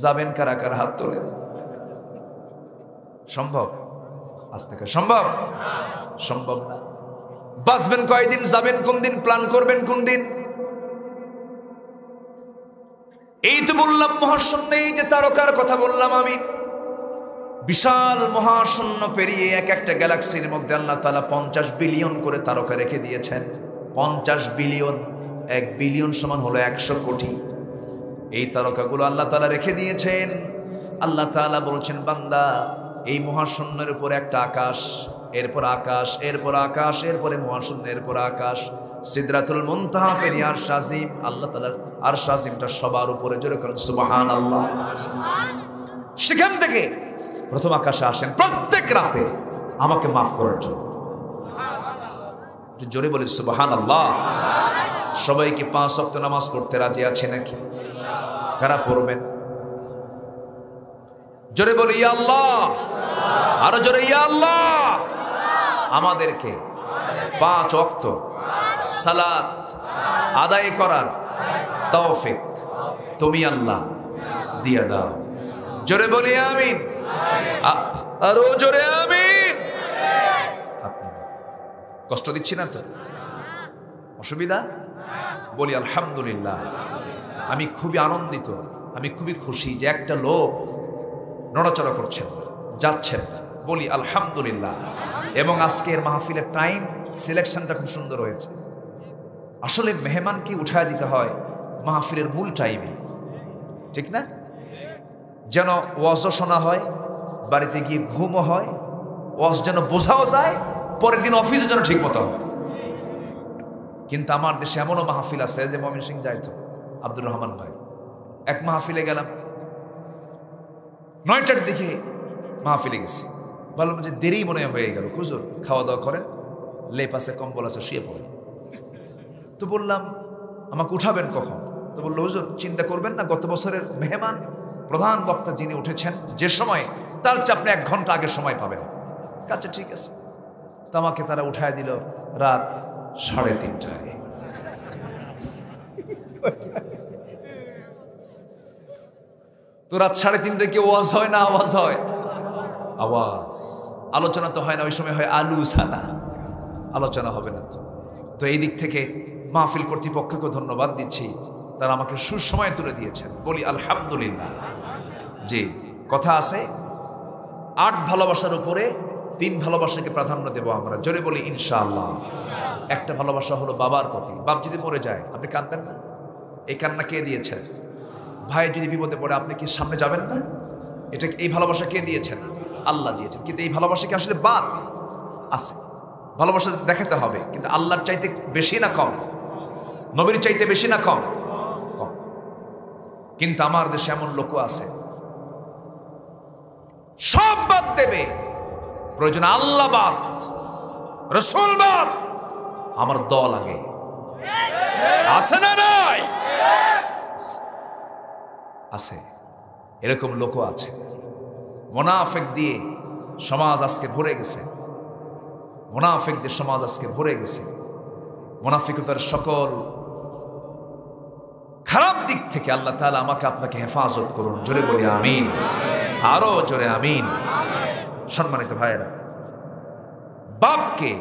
যাবেন কারা কারা? হাত তোলে। সম্ভব? আজ থেকে সম্ভব? সম্ভব না। বাঁচবেন কয়দিন? যাবেন কোন দিন? প্ল্যান করবেন কোন দিন? এই তো বললাম মহাশূন্য, এই যে তারকার কথা বললাম আমি, বিশাল মহাশূন্য পেরিয়ে এক একটা গ্যালাক্সির মধ্যে আল্লাহ তাআলা 50 বিলিয়ন করে তারকা রেখে দিয়েছেন। 50 বিলিয়ন, 1 বিলিয়ন সমান হলো 100 কোটি। এই তারকাগুলো আল্লাহ তাআলা রেখে দিয়েছেন। আল্লাহ তাআলা বলছেন, বান্দা এই মহাশূন্যের উপর একটা আকাশ, এরপর আকাশ, এরপর আকাশ, এরপরে মহাশূন্য, এরপর আকাশ, সিদরাতুল মুনতাহা পেরিয়ে আরশ আজিম। আল্লাহ তাআলার আরশ আজিমটা সবার উপরে, জোরে করেন সুবহানাল্লাহ। সেখান থেকে প্রথম আকাশে আসেন প্রত্যেক রাতে আমাকে মাফ করার জন্য। জোরে বলি সুবহানাল্লাহ। সবাইকে 5 ওয়াক্ত নামাজ পড়তে রাজি আছে নাকি? কারা পড়বেন? জোরে বলি ইয়া আল্লাহ। আরো জোরে ইয়া আল্লাহ। আমাদেরকে 5 ওয়াক্ত সালাত আদায় করার তৌফিক তুমি আল্লাহ দিয়ে দাও। জোরে বলি আমিন। আরো জোরে আমিন। কষ্ট দিচ্ছি না তো? অসুবিধা? বলি আলহামদুলিল্লাহ। আমি খুবই আনন্দিত, আমি খুবই খুশি যে একটা লোক নড়াচড়া করছেন, যাচ্ছেন। বলি আলহামদুলিল্লাহ। এবং আজকের মাহফিলের টাইম সিলেকশনটা খুব সুন্দর হয়েছে। আসলে মেহমানকে উঠায় দিতে হয় মাহফিলের মূল টাইমে, ঠিক না? যেন ওয়াজও শোনা হয়, বাড়িতে গিয়ে ঘুমও হয়, ওয়াজ যেন বোঝাও যায়, পরের দিন অফিসে যেন ঠিক মতো হয়। কিন্তু আমার দেশে এমনও মাহফিল আছে, যে ময়মনসিংহ যাইতো আব্দুর রহমান ভাই, এক মাহফিলে গেলাম, 9টার দিকে মাহফিলে গেছি। বললাম যে দেরি মনে হয়ে গেল, হুজুর খাওয়া দাওয়া করেন, লেপ আছে, কম্বল আছে, শুয়ে পড়ে। তো বললাম আমাকে উঠাবেন কখন? তো বললো হুজুর চিন্তা করবেন না, গত বছরের মেহমান প্রধান বক্তা যিনি উঠেছেন যে সময়, তার চেয়ে আপনি 1 ঘন্টা আগে সময় পাবেন। আচ্ছা ঠিক আছে। তো আমাকে তারা উঠায় দিল রাত 3:30টায়। তো রাত 3:30টায় কি ওয়াজ হয় না আওয়াজ হয়? আওয়াজ। আলোচনা তো হয় না, ওই সময় হয় আলু সানা, আলোচনা হবে না। তো এই দিক থেকে মাহফিল কর্তৃপক্ষকে ধন্যবাদ দিচ্ছি, তারা আমাকে সুসময়ে তুলে দিয়েছেন, বলি আলহামদুলিল্লাহ। জি, কথা আছে 8 ভালোবাসার উপরে 3 ভালোবাসাকে প্রাধান্য দেব আমরা, জোরে বলি ইনশাআল্লাহ। একটা ভালোবাসা হলো বাবার প্রতি। বাপ যদি মরে যায় আপনি কাঁদবেন না? এই কান্না কে দিয়েছেন? ভাই যদি বিপদে পড়ে আপনি কি সামনে যাবেন না? এটা এই ভালোবাসা কে দিয়েছেন? আল্লাহ দিয়েছেন। কিন্তু এই ভালোবাসা কি আসলে বাদ আছে? ভালোবাসা দেখাতে হবে, কিন্তু আল্লাহর চাইতে বেশি না কম? নবীর চাইতে বেশি না কম? কম। কিন্তু আমার দেশে এমন লোক আছে সব বাদ দেবে, প্রয়োজন আল্লাহ বাদ, রাসূল বাদ, আমার দল আগে। আছে না নাই? আছে। এরকম লোকও আছে। মুনাফিক দিয়ে সমাজ আজকে ভরে গেছে, মুনাফিকদের সমাজ আজকে ভরে গেছে। মুনাফিকতার সকল খারাপ দিক থেকে আল্লাহ তাআলা আমাকে আপনাকে হেফাজত করুন, জোরে বলি আমিন। আরো জোরে আমিন। সম্মানিত ভাইয়েরা, বাপকে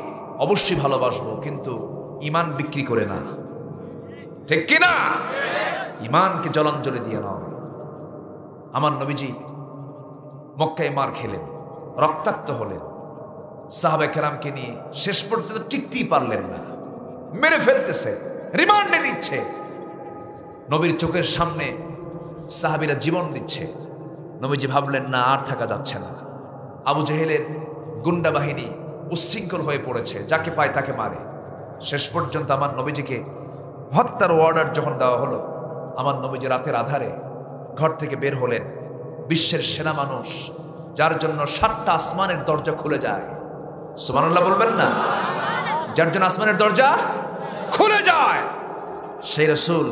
অবশ্যই ভালোবাসবো, কিন্তু ঈমান বিক্রি করে না, ঠিক কিনা? ঈমানকে জলাঞ্জলি দিয়ে নয়। আমার নবীজি মক্কায় মার খেলেন, রক্তাক্ত হলেন, সাহাবায়ে কেরামকে নিয়ে শেষ পর্যন্ত টিকতেই পারলেন না, মেরে ফেলতেছে, রিমান্ডে নিচ্ছে। নবীর চোখের সামনে সাহাবীরা জীবন দিচ্ছে। নবীজি ভাবলেন না, আর থাকা যাচ্ছে না। আবু জেহেলের গুন্ডা বাহিনী উচ্ছৃঙ্খল হয়ে পড়েছে, যাকে পায় তাকে মারে। শেষ পর্যন্ত আমার নবীজিকে হত্যার অর্ডার যখন দেওয়া হলো, আমার নবীজি রাতের আধারে ঘর থেকে বের হলেন। বিশ্বের সেরা মানুষ, যার জন্য 7টা আসমানের দরজা খুলে যায়, সুবহানাল্লাহ বলবেন না? যার জন্য আসমানের দরজা খুলে যায়, সেই রাসূল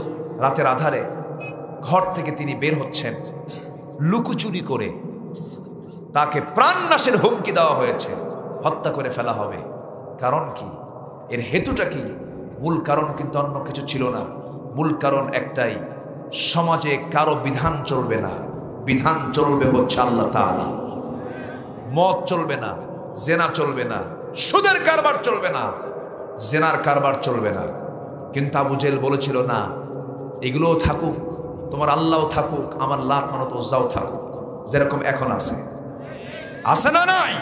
রাতের আধারে ঘর থেকে তিনি বের হচ্ছেন, লুকোচুরি করে। তাকে প্রাণনাশের হুমকি দেওয়া হয়েছে, হত্যা করে ফেলা হবে। কারণ কি? এর হেতুটা কি? মূল কারণ কিন্তু অন্য কিছু ছিল না। মূল কারণ একটাই, সমাজে কারো বিধান চলবে না, বিধান চলবে হচ্ছে আল্লাহ তাআলা। মদ চলবে না, জেনা চলবে না, সুদের কারবার চলবে না, জেনার কারবার চলবে না। কিন্তু আবু জেহেল বলেছিল, না, এগুলোও থাকুক, তোমার আল্লাহও থাকুক, আমার লাত মানত ওজ্জাও থাকুক, যেরকম এখন আছে। আছে না নাই?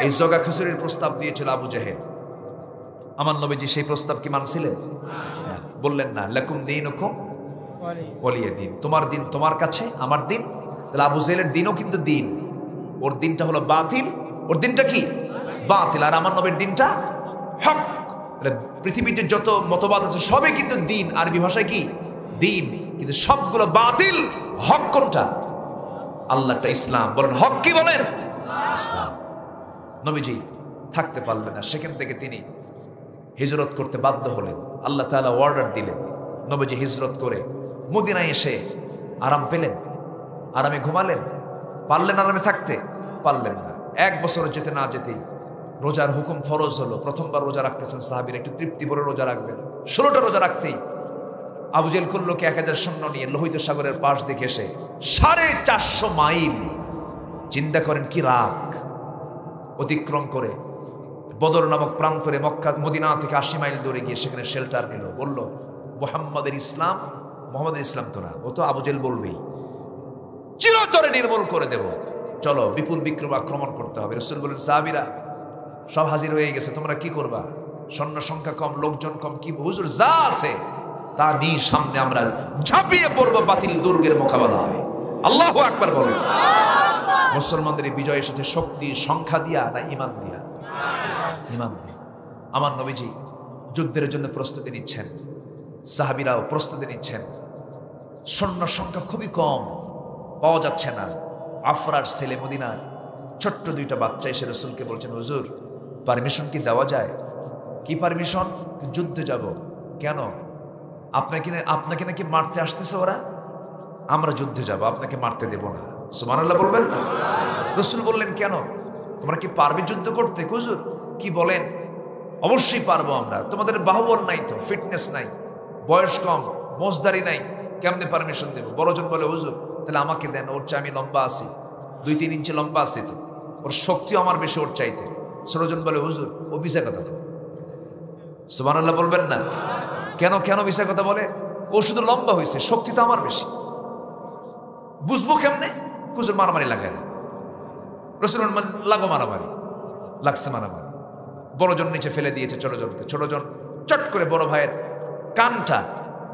এই জগা খিচুড়ির প্রস্তাব দিয়েছিল আবু জেহেল। আমার নবীজি সেই প্রস্তাব কি মানছিলেন? বললেন না, লাকুম দীনুকুম ওয়ালিয়া দিন, তোমার দিন তোমার কাছে, আমার দিন। তাহলে আবু জেহেলের দিনও কিন্তু দিন, ওর দিনটা হলো বাতিল, ওর দিনটা কি? বাতিল। আর আমার নবীর দিনটা হক। পৃথিবীতে যত মতবাদ আছে সবই কিন্তু দিন, আরবি ভাষায় কি? দিন। কিন্তু সবগুলো বাতিল, হক কোনটা? আল্লাহটা ইসলাম। বলেন হক কি? বলেন ইসলাম। নবীজি থাকতে পারলেন না, সেখান থেকে তিনি হিজরত করতে বাধ্য হলেন। আল্লাহ তাআলা অর্ডার দিলেন, নবীজি হিজরত করে মদিনায় এসে আরাম পেলেন, আরামে ঘুমালেন। পারলেন আরামে থাকতে? পারলেন না। 1 বছর যেতে না যেতেই রোজার হুকুম ফরজ হলো। প্রথমবার রোজা রাখতেছেন সাহাবীরা, একটু তৃপ্তি ভরে রোজা রাখবেন। 16টা রোজা রাখতেই আবু জেহেল করলো কি, 1000 সৈন্য নিয়ে লোহিত সাগরের পাশ দিকে এসে 450 মাইল, চিন্তা করেন কি রাগ, অতিক্রম করে বদর নামক প্রান্তরে মক্কা মদিনা থেকে 80 মাইল দূরে গিয়ে সেখানে শেল্টার নিল। বলল, মুহাম্মাদের ইসলাম, মুহাম্মাদের ইসলাম তো না, ও তো আবু জেহেল বলবেই, চিরতরে নির্মূল করে দেব, চলো বিপুল বিক্রম আক্রমণ করতে হবে। রাসূল বলেন, সাহাবীরা সব হাজির হয়ে গেছে, তোমরা কি করবা? সৈন্য সংখ্যা কম, লোকজন কম, কি হুজুর যা আছে তা নিয়ে সামনে আমরা ঝাঁপিয়ে পড়বো, বাতিল দুর্গের মোকাবেলা হবে। আল্লাহু আকবার বলেন। মুসলমানদের এই বিজয় এসেছে শক্তি সংখ্যা দিয়া না ঈমান দিয়া? ঈমান দিয়া। আমার নবীজি যুদ্ধের জন্য প্রস্তুতি নিচ্ছেন, সাহাবীরাও প্রস্তুতি নিচ্ছেন। সৈন্য সংখ্যা খুবই কম, পাওয়া যাচ্ছে না। আফরার ছেলে মদিনার ছোট্ট 2টা বাচ্চা এসে রাসূলকে বলছেন, হুজুর পারমিশন কি দেওয়া যায়? কি পারমিশন? যুদ্ধে যাব। কেন? আপনাকে নাকি মারতে আসতেছে ওরা, আমরা যুদ্ধে যাব, আপনাকে মারতে দেব না। সুবহানাল্লাহ বলবেন না? রাসূল বললেন, কেন? তোমরা কি পারবে যুদ্ধ করতে? হুজুর কি বলেন? অবশ্যই পারবো আমরা, তোমাদের বাহুবল নাই তো, ফিটনেস নাই, বয়স কম, মোজদারি নাই, কেমনে পারমিশন দেব? বড়জন বলে হুজুর তাহলে আমাকে দেন, ওর চেয়ে আমি লম্বা আছি, 2-3 ইঞ্চি লম্বা আছি তো, ওর শক্তিও আমার বেশি ওর চাইতে। ছোটজন বলে হুজুর ও মিছা কথা বলে। সুবহানাল্লাহ বলবেন না? কেন কেন মিছা কথা বলে? ও শুধু লম্বা হয়েছে, শক্তি তো আমার বেশি। বুঝবো কেমনে? হুজুর মারামারি লাগায় না। রসুল লাগো মারামারি, লাগছে মারামারি। বড়জন নিচে ফেলে দিয়েছে ছোটজনকে। ছোটজন চট করে বড় ভাইয়ের কানটা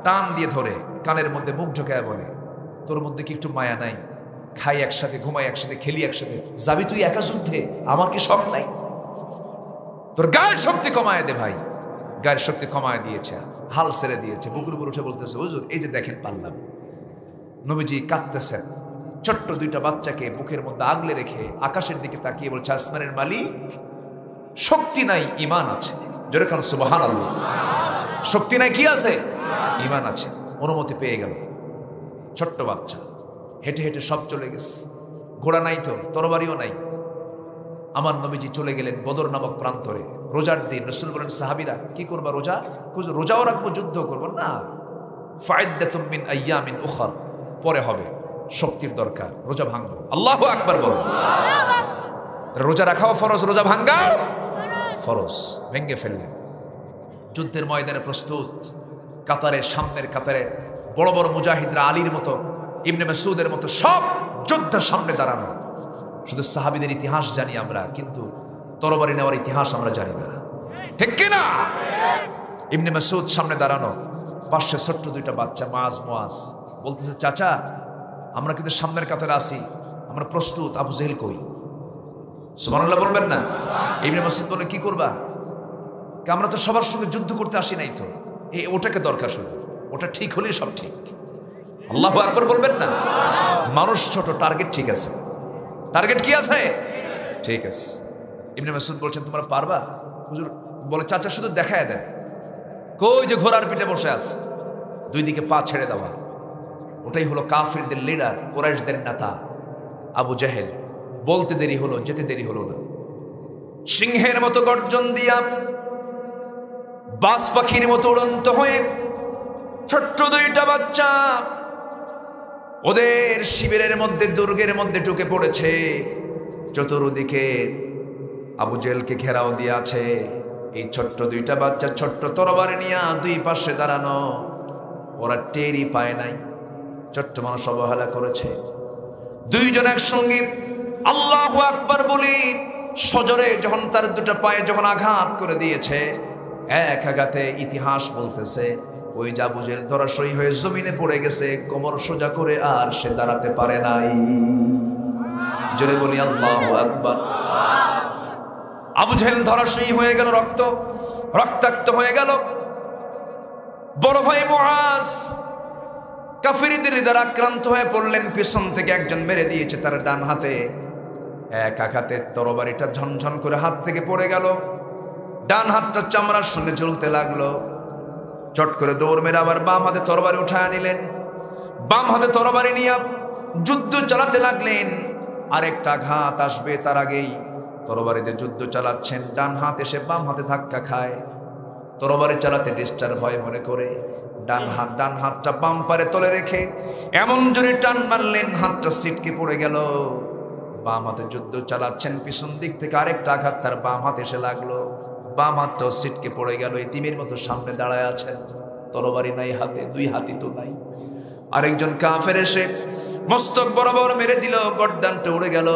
টান দিয়ে ধরে কানের মধ্যে মুখ ঢোকায় বলে, তোর মধ্যে কি একটু মায়া নাই? খাই একসাথে, ঘুমাই একসাথে, খেলি একসাথে, যাবি তুই একা যুদ্ধে? আমার কি শখ নাই? তোর গায়ের শক্তি কমায় দে ভাই। গায়ের শক্তি কমায় দিয়েছে, হাল ছেড়ে দিয়েছে, বুকুর উপর উঠে বলতেছে হুজুর এই যে দেখেন পারলাম। নবীজি কাঁদতেছেন, ছোট্ট 2টা বাচ্চাকে বুকের মধ্যে আগলে রেখে আকাশের দিকে তাকিয়ে বলছে, আসমানের মালিক, শক্তি নাই ঈমান আছে। জোরে কান সুবহানাল্লাহ। শক্তি নাই কি আছে? ঈমান আছে। অনুমতি পেয়ে গেল। ছোট্ট বাচ্চা হেঁটে হেঁটে সব চলে গেছে। ঘোড়া নাই তো, তরবারিও নাই। আমার নবীজি চলে গেলেন বদর নামক প্রান্তরে। রোজার দিন। রাসূল বলেন সাহাবীরা কি করবা রোজা? রোজাও রাখবো, যুদ্ধ করবো না। ফাইদ্দাতুম মিন আইয়ামিন উখর, পরে হবে, শক্তির দরকার, রোজা ভাঙবো। আল্লাহু আকবার বলো। রোজা রাখাও ফরজ, রোজা ভাঙ্গাও ফরজ। ভেঙ্গে ফেললেন। যুদ্ধের ময়দানে প্রস্তুত। কাতারে, সামনের কাতারে বড় বড় মুজাহিদরা, আলীর মতো, ইবনে মাসউদের মতো সব যোদ্ধার সামনে দাঁড়ানো। শুধু সাহাবীদের ইতিহাস জানি আমরা, কিন্তু তরবারি নেওয়ার ইতিহাস আমরা জানি না, ঠিক কিনা? ইবনে মাসউদ সামনে দাঁড়ানো, পাশে ছোট্ট 2টা বাচ্চা মুআজ বলতেছে, চাচা আমরা কিন্তু সামনের কাতারে আছি, আমরা প্রস্তুত, আবু জেহেল কই? সুবহানাল্লাহ বলবেন না? ইবনে মাসউদ বলে কি করবা? আমরা তো সবার সঙ্গে যুদ্ধ করতে আসি নাই তো, ওটাকে দরকার, শুধু ওটা ঠিক হলেই সব ঠিক। আল্লাহু আকবার বলবেন না? মানুষ ছোট, টার্গেট ঠিক আছে। টার্গেট কি আছে? ঠিক আছে। ইবনে মাসউদ বলছেন তোমরা পারবা? হুজুর বলে, চাচা শুধু দেখায় দেন। কই যে ঘোড়ার পিঠে বসে আছে, 2 দিকে পা ছেড়ে দেওয়া, ওটাই হলো কাফিরদের লিডার, কুরাইশদের নেতা আবু জেহেল। বলতে দেরি হলো, যেতে দেরি হলো না। সিংহের মতো গর্জন দিয়া, বাজ পাখির মতো উড়ন্ত হয়ে ছোট্ট 2টা বাচ্চা ওদের শিবিরের মধ্যে, দুর্গের মধ্যে ঢুকে পড়েছে। চতুর্দিকে আবু জেহেলকে ঘেরাও দিয়ে আছে। এই ছোট্ট 2টা বাচ্চা ছোট্ট তরবারি নিয়ে 2 পাশে দাঁড়ানো। ওরা টেরই পায় নাই ছোট্ট মানুষ অবহেলা করেছে। 2 জন একসঙ্গে আল্লাহু আকবার বলি সজরে যখন তার 2টা পায়ে যখন আঘাত করে দিয়েছে, এক আঘাতে ইতিহাস বলতেছে ওই যে আবু জেহেল ধরাশয়ী হয়ে জমিনে পড়ে গেছে, কোমর সোজা করে আর সে দাঁড়াতে পারে নাই। জোরে বলি আল্লাহু আকবার। আবু জেহেল ধরাশয়ী হয়ে গেল, রক্তাক্ত হয়ে গেল। বড় ভাই মুআজ কাফিরদের দ্বারা আক্রান্ত হয়ে পড়লেন। পিছন থেকে একজন মেরে দিয়েছে তার ডান হাতে। এক আঘাতে তরবারিটা ঝনঝন করে হাত থেকে পড়ে গেল। ডান হাতটা চামড়ার সঙ্গে জ্বলতে লাগলো। চট করে দৌড় মেরে আবার বাম হাতে তরবারি উঠায় নিলেন। বাম হাতে তরবারি নিয়ে যুদ্ধ চালাতে লাগলেন। আরেকটা আঘাত আসবে তার আগেই তরবারিতে যুদ্ধ চালাচ্ছেন। ডান হাত এসে বাম হাতে ধাক্কা খায়। তরবারি চালাতে ডিস্টার্ব হয় মনে করে ডান হাতটা বাম পারে তলে রেখে এমন জোরে টান মারলেন, হাতটা ছিটকে পড়ে গেল। বাম হাতে যুদ্ধ চালাচ্ছেন, পিছন দিক থেকে আরেকটা আঘাত তার বাম হাতে এসে লাগলো। বাম হাতটাও ছিটকে পড়ে গেল। এতিমের মতো সামনে দাঁড়ায় আছেন, তরবারি নাই হাতে, 2 হাতই তো নাই। আরেকজন কাফের এসে মস্তক বরাবর মেরে দিল, গর্দানটা উড়ে গেল।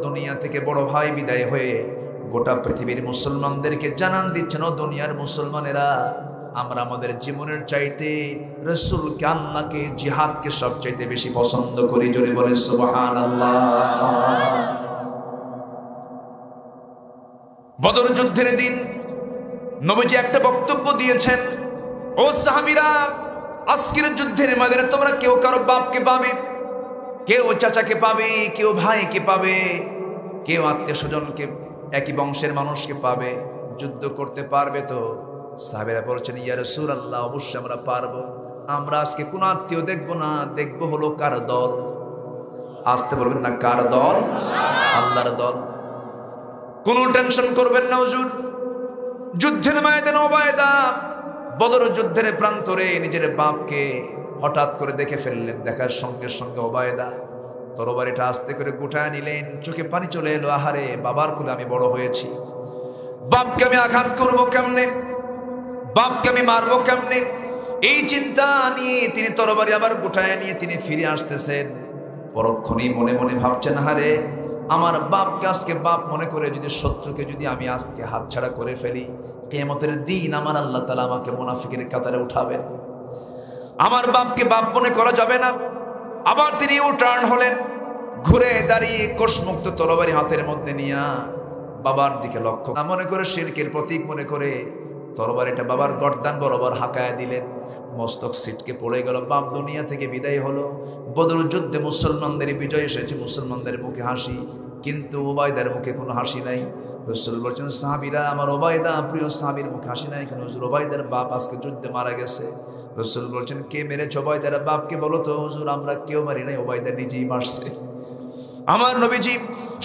দুনিয়া থেকে বড় ভাই বিদায় হয়ে গোটা পৃথিবীর মুসলমানদেরকে জানান দিচ্ছেন, ও দুনিয়ার মুসলমানেরা, আমরা আমাদের জীবনের চাইতে রাসূলকে, আল্লাহকে, জিহাদকে সবচাইতে বেশি পছন্দ করি। জোরে বলে সুবহানাল্লাহ। বদর যুদ্ধের দিন নবীজি একটা বক্তব্য দিয়েছেন, ও সাহাবীরা, আজকের যুদ্ধের ময়দানে তোমরা কেউ কারো বাপকে পাবে, কেউ চাচাকে পাবে, কেউ ভাইকে পাবে, কেউ আত্মীয় স্বজনকে, একই বংশের মানুষকে পাবে। যুদ্ধ করতে পারবে তো? সাহাবীরা বলছেন, ইয়া রাসূলুল্লাহ, অবশ্যই আমরা পারবো। আমরা আজকে কোন আত্মীয় দেখবো না, দেখবো হলো কার দল। আসতে বলবেন না, কার দল? আল্লাহর দল। কোনো টেনশন করবেন না হুজুর। যুদ্ধের ময়দানে ওবায়দা বদর যুদ্ধের প্রান্তরে নিজের বাপকে হঠাৎ করে দেখে ফেললেন। দেখার সঙ্গে সঙ্গে ওবায়দা তরবারিটা আস্তে করে গুটায় নিলেন। চোখে পানি চলে এলো, আহারে বাবার কোলে আমি বড় হয়েছি, বাপকে আমি আঘাত করবো কেমনে, বাপকে আমি মারবো কেমনে, এই চিন্তা নিয়ে তিনি তরবারি আবার গুটায় নিয়ে তিনি ফিরে আসতেছেন। পরক্ষণেই মনে মনে ভাবছেন, হারে আমার বাপকে আজকে বাপ মনে করে যদি শত্রুকে যদি আমি আজকে হাতছাড়া করে ফেলি, কিয়ামতের দিন আমার আল্লাহ তাআলা আমাকে মুনাফিকের কাতারে উঠাবেন। আমার বাপকে বাপ মনে করা যাবে না। আবার তিনি টার্ন হলেন, ঘুরে দাঁড়িয়ে কোষমুক্ত তরবারি হাতের মধ্যে নিয়ে বাবার দিকে লক্ষ্য না মনে করে, শিরকের প্রতীক মনে করে তরবারিটা বাবার গর্দান বরাবর হাঁকায় দিলেন। মস্তক সিটকে পড়ে গেল, বাপ দুনিয়া থেকে বিদায় হলো। বদর যুদ্ধে মুসলমানদের বিজয় এসেছে, মুসলমানদের মুখে হাসি, কিন্তু ওবায়দার মুখে কোনো হাসি নাই। রাসূল বলছেন, সাহাবীরা আমার ওবায়দা প্রিয় সাহাবীর মুখে হাসি নাই কেন? হুজুর ওবায়দার বাপ আজকে যুদ্ধে মারা গেছে। রাসূল বলছেন, কে মেরেছে ওবায়দার বাপকে বলো তো? হুজুর আমরা কেউ মারি নাই, ওবায়দা নিজেই মারছে। আমার নবীজি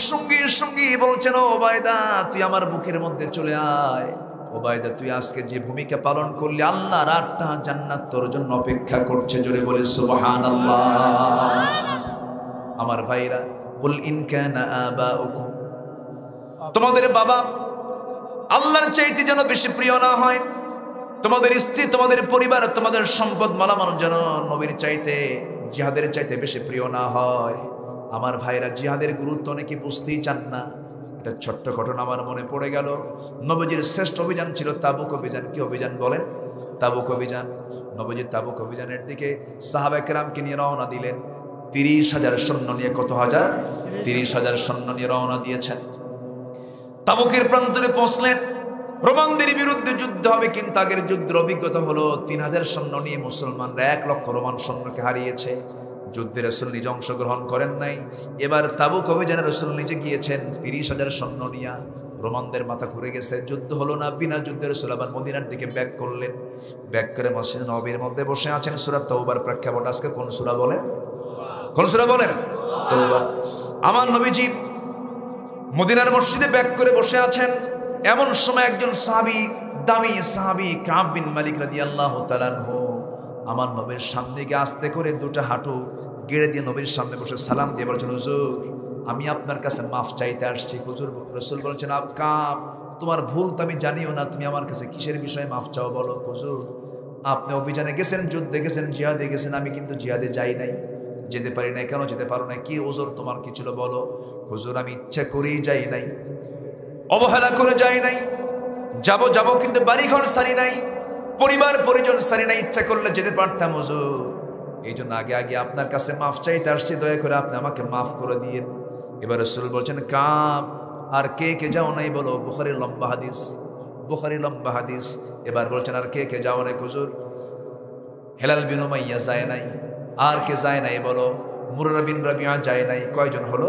সঙ্গী সঙ্গী বলছেন, ওবায়দা তুই আমার মুখের মধ্যে চলে আয়। ওবায়দা তুই আজকে যে ভূমিকা পালন করলি, আল্লাহর 8টা জান্নাত তোর জন্য অপেক্ষা করছে। জোরে বলে সুবহানাল্লাহ। আমার ভাইরা, কুল ইন কানা আবাউকুম, তোমাদের বাবা আল্লাহর চাইতে যেন বেশি প্রিয় না হয়, তোমাদের স্ত্রী, তোমাদের পরিবার, তোমাদের সম্পদ মালামাল যেন নবীর চাইতে, জিহাদের চাইতে বেশি প্রিয় না হয়। আমার ভাইরা, জিহাদের গুরুত্ব অনেকে বুঝতেই চান না। একটা ছোট্ট ঘটনা আমার মনে পড়ে গেল। নবীজির শ্রেষ্ঠ অভিযান ছিল তাবুক অভিযান। কি অভিযান বলেন? তাবুক অভিযান। নবীজি তাবুক অভিযানের দিকে সাহাবায়ে কেরামকে নিয়ে রওনা দিলেন। 30,000 সৈন্য নিয়ে, কত হাজার? 30,000 সৈন্য নিয়ে রওনা দিয়েছেন। তাবুকের প্রান্তরে পৌঁছলেন। রোমানদের বিরুদ্ধে যুদ্ধ হবে, কিন্তু আগের যুদ্ধের অভিজ্ঞতা হলো 3000 সৈন্য নিয়ে মুসলমানরা 1 লক্ষ রোমান সৈন্যকে হারিয়েছে। যুদ্ধে রাসূল নিজে অংশগ্রহণ করেন নাই। এবার তাবুক অভিযানে রাসূল নিজে গিয়েছেন 30,000 সৈন্য নিয়ে। রোমানদের মাথা ঘুরে গেছে, যুদ্ধ হলো না। বিনা যুদ্ধে রাসূল আবার মদিনার দিকে ব্যাক করলেন। ব্যাক করে মসজিদ নববীর মধ্যে বসে আছেন। সূরা তাওবার প্রেক্ষাপট আজকে কোন সূরা বলেন? কোন সূরা বলেন? তাওবা। আমার নবীজি মদিনার মসজিদে ব্যাক করে বসে আছেন। এমন সময় একজন সাহাবী, দামি সাহাবী কাব বিন মালিক রাদিয়াল্লাহু তাআলা আনহু আমার নবীর সামনে গিয়ে আস্তে করে 2টা হাঁটু গেড়ে দিয়ে নবীর সামনে বসে সালাম দিয়ে বলছেন, হুজুর আমি আপনার কাছে মাফ চাইতে আসছি। হুজুর রাসূল বলছেন, কাব তোমার ভুল তো আমি জানিও না, তুমি আমার কাছে কিসের বিষয়ে মাফ চাও বলো? হুজুর আপনি অভিযানে গেছেন, যুদ্ধে গেছেন, জিহাদে গেছেন, আমি কিন্তু জিহাদে যাই নাই, যেতে পারি নাই। কেন যেতে পারো না? কি ওজোর তোমার কি ছিল বলো? হুজুর আমি ইচ্ছা করেই যাই নাই, অবহেলা করে যাই নাই। যাব কিন্তু বাড়িঘর সারি নাই, পরিবার পরিজন সারি নাই, ইচ্ছা করলে যেতে পারতাম হুজুর। এই জন্য আগে আগে আপনার কাছে মাফ চাইতে আসছি, দয়া করে আপনি আমাকে মাফ করে দিয়েন। এবার রাসূল বলছেন, কাব আর কে কে যাও নাই বলো? বুখারীর লম্বা হাদিস, বুখারীর লম্বা হাদিস। এবার বলছেন, আর কে কে যাও নাই? হুজুর হেলাল বিন উমাইয়া যায় নাই। আর কে যায় নাই বলো? মুরারা বিন রাবিয়া যায় নাই। কয়জন হলো?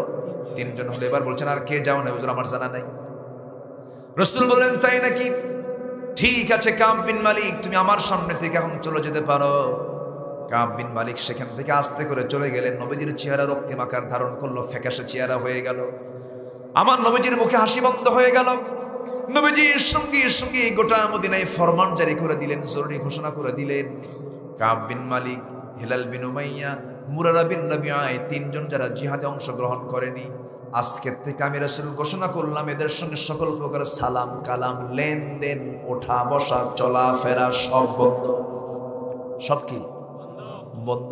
3 জন হলো। এবার বলছেন, আর কে যাও নাই? হুজুর আমার জানা নাই। রাসূল বললেন, তাই নাকি? ঠিক আছে কাব বিন মালিক, তুমি আমার সামনে থেকে এখন চলে যেতে পারো। কাব বিন মালিক সেখান থেকে আস্তে করে চলে গেলেন। নবীজির চেহারা রক্তিম আকার ধারণ করলো, ফ্যাকাশে চেহারা হয়ে গেল। আমার নবীজির মুখে হাসি বন্ধ হয়ে গেল। নবীজির সঙ্গে সঙ্গে গোটা মদিনায় ফরমান জারি করে দিলেন, জরুরি ঘোষণা করে দিলেন, কাব বিন মালিক, হেলাল বিন উমাইয়া, মুরারা বিন রাবিয়া, 3 জন যারা জিহাদে অংশগ্রহণ করেনি, আজকের থেকে আমি রাসূল ঘোষণা করলাম এদের সঙ্গে সকল প্রকার সালাম কালাম, লেনদেন, ওঠা বসা, চলাফেরা সব বন্ধ। সব কি বন্ধ?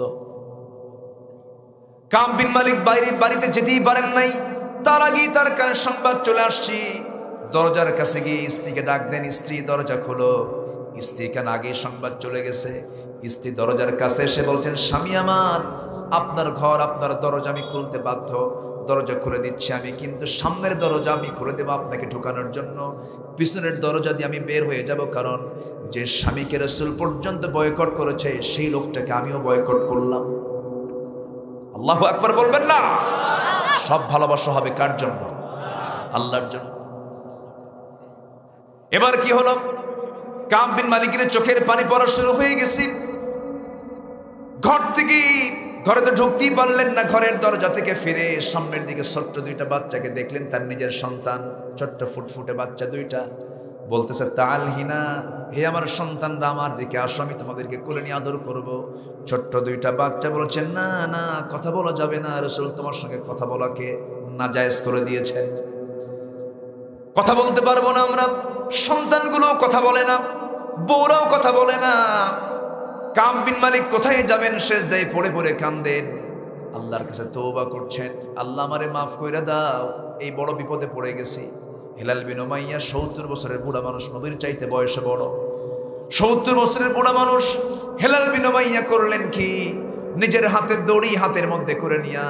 কাব বিন মালিক বাড়িতে যেতেই পারেন নাই। তার আগেই তার কানে সংবাদ চলে আসছি। দরজার কাছে গিয়ে স্ত্রীকে ডাক দেন, স্ত্রী দরজা খোলো। স্ত্রী কানে আগেই সংবাদ চলে গেছে। স্ত্রী দরজার কাছে এসে বলছেন, স্বামী আমার, আপনার ঘর, আপনার দরজা আমি খুলতে বাধ্য। দরজা খুলে দিচ্ছি আমি, কিন্তু সামনের দরজা আমি খুলে দেবো আপনাকে ঢোকানোর জন্য, পিছনের দরজা দিয়ে আমি বের হয়ে যাব। কারণ যে স্বামীকে রাসূল পর্যন্ত বয়কট করেছে, সেই লোকটাকে আমিও বয়কট করলাম। আল্লাহু আকবার বলবেন না? সব ভালোবাসা হবে কার জন্য? আল্লাহর জন্য। এবার কি হলো? কাব বিন মালিকের চোখের পানি পড়া শুরু হয়ে গেছে। ঘরে তো ঢুকতেই পারলেন না। ঘরের দরজা থেকে ফিরে সামনের দিকে ছোট্ট 2টা বাচ্চাকে দেখলেন, তার নিজের সন্তান, ছোট্ট ফুটফুটে বাচ্চা 2টা। বলতেছে তালহিনা, হে আমার সন্তানরা আমার দিকে আসো, আমি তোমাদেরকে কোলে নিয়ে আদর করব। ছোট্ট দুইটা বাচ্চা বলছেন না না, কথা বলা যাবে না, রাসূল তোমার সঙ্গে কথা বলাকে নাজায়েজ করে দিয়েছেন, কথা বলতে পারবো না আমরা। সন্তানগুলো কথা বলে না, বউরাও কথা বলে না। কাব বিন মালিক কোথায় যাবেন, সেজদায় পড়ে পড়ে কান্দেন, আল্লাহর কাছে তওবা করছেন, আল্লাহ আমারে মাফ কইরা দাও, এই বড় বিপদে পড়ে গেছি। হিলাল বিন উমাইয়া 70 বছরের বুড়া মানুষ, নবীর চাইতে বয়সে বড়, 70 বছরের বুড়া মানুষ। হিলাল বিন উমাইয়া করলেন কি, নিজের হাতে দড়ি হাতের মধ্যে করে নিয়া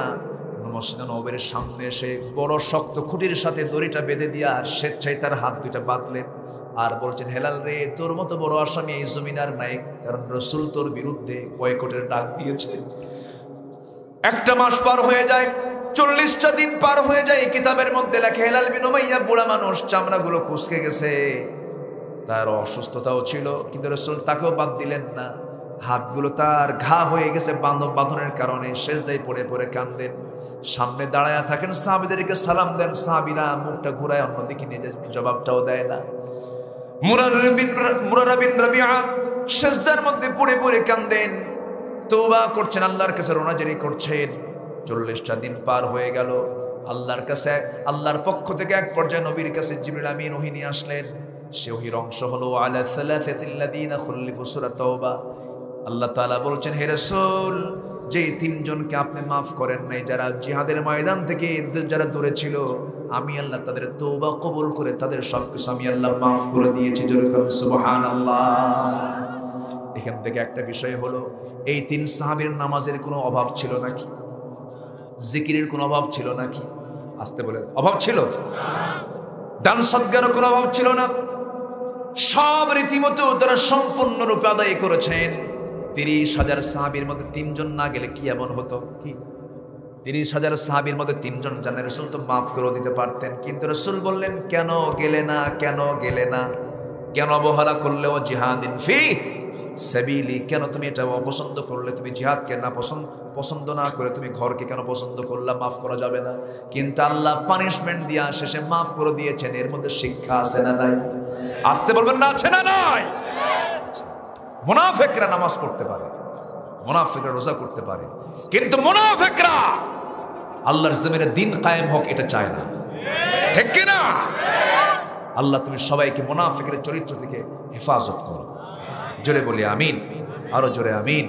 মসজিদ নববীর সামনে এসে বড় শক্ত খুঁটির সাথে দড়িটা বেঁধে দিয়া স্বেচ্ছায় তার হাত দুইটা বাঁধলেন, আর বলছেন হেলাল রে, তোর মতো বড় আসামি এই জমিন আর নাই, কারণ রাসূল তোর বিরুদ্ধে বয়কটের ডাক দিয়েছে। একটা মাস পার হয়ে যায়, 40টা দিন পার হয়ে যায়, কিতাবের মধ্যে লেখা হেলাল বিন উমাইয়া বুড়া মানুষ, চামড়াগুলো কুঁচকে গেছে, তার অসুস্থতাও ছিল, কিন্তু রাসূল তাকেও বাদ দিলেন না। হাতগুলো তার ঘা হয়ে গেছে বাঁধনের কারণে, সেজদায় পড়ে পড়ে কান্দেন। সামনে দাঁড়ায়া থাকেন, সাহাবীদেরকে সালাম দেন, সাহাবীরা মুখটা ঘুরায় অন্যদিকে নিয়ে যায়, জবাবটাও দেয় না। মুরারা বিন রাবিআ সেজদার মধ্যে পড়ে পড়ে কান্দেন, তওবা করছেন, আল্লাহর কাছে রোনাজারি করছেন। 40টা দিন পার হয়ে গেল, আল্লাহর কাছে, আল্লাহর পক্ষ থেকে এক পর্যায়ে নবীর কাছে জিবরিল আমিন ওহী নিয়ে আসলেন। সে ওহীর অংশ হলো আলা সালাসাতিল্লাযীনা খুল্লিফু সূরা তাওবা। আল্লাহ তাআলা বলছেন, হে রাসূল, যে 3 জনকে আপনি মাফ করেন নাই, যারা জিহাদের ময়দান থেকে যারা দূরে ছিল, আমি আল্লাহ তাদের তওবা কবুল করে তাদের সবকিছু আমি আল্লাহ মাফ করে দিয়েছি। জোরে বলুন সুবহানাল্লাহ। এখান থেকে একটা বিষয় হলো, এই 3 সাহাবীর নামাজের কোনো অভাব ছিল নাকি? জিকিরের কোনো অভাব ছিল নাকি? আসতে বলে, অভাব ছিল? দান সদকার কোনো অভাব ছিল না? সব রীতিমতো তারা সম্পূর্ণরূপে আদায় করেছেন। 30,000 সাহাবীর মধ্যে 3 জন না গেলে কি এমন হতো? কি 30,000 সাহাবীর মধ্যে 3 জন জানেন, রাসূল তো মাফ করে দিতে পারতেন, কিন্তু রাসূল বললেন, কেন গেলে না, কেন গেলে না, কেন অবহেলা করলে? ও জিহাদিন ফি সাবিলি, কেন তুমি এটা অপছন্দ করলে? তুমি জিহাদকে না পছন্দ না করে তুমি ঘরকে কেন পছন্দ করলা? মাফ করা যাবে না। কিন্তু আল্লাহ পানিশমেন্ট দিয়া শেষে মাফ করে দিয়েছেন, এর মধ্যে শিক্ষা আছে না নাই? আসতে বলবেন না, আছে না নাই? মুনাফিকরা নামাজ পড়তে পারে, মুনাফিকরা রোজা করতে পারে, কিন্তু মুনাফিকরা আল্লাহর জমিনে দিন কায়েম হোক এটা চায় না, ঠিক কি না? আল্লাহ তুমি সবাইকে মুনাফিকের চরিত্র থেকে হেফাজত করো। জোরে বলি আমিন, আরো জোরে আমিন।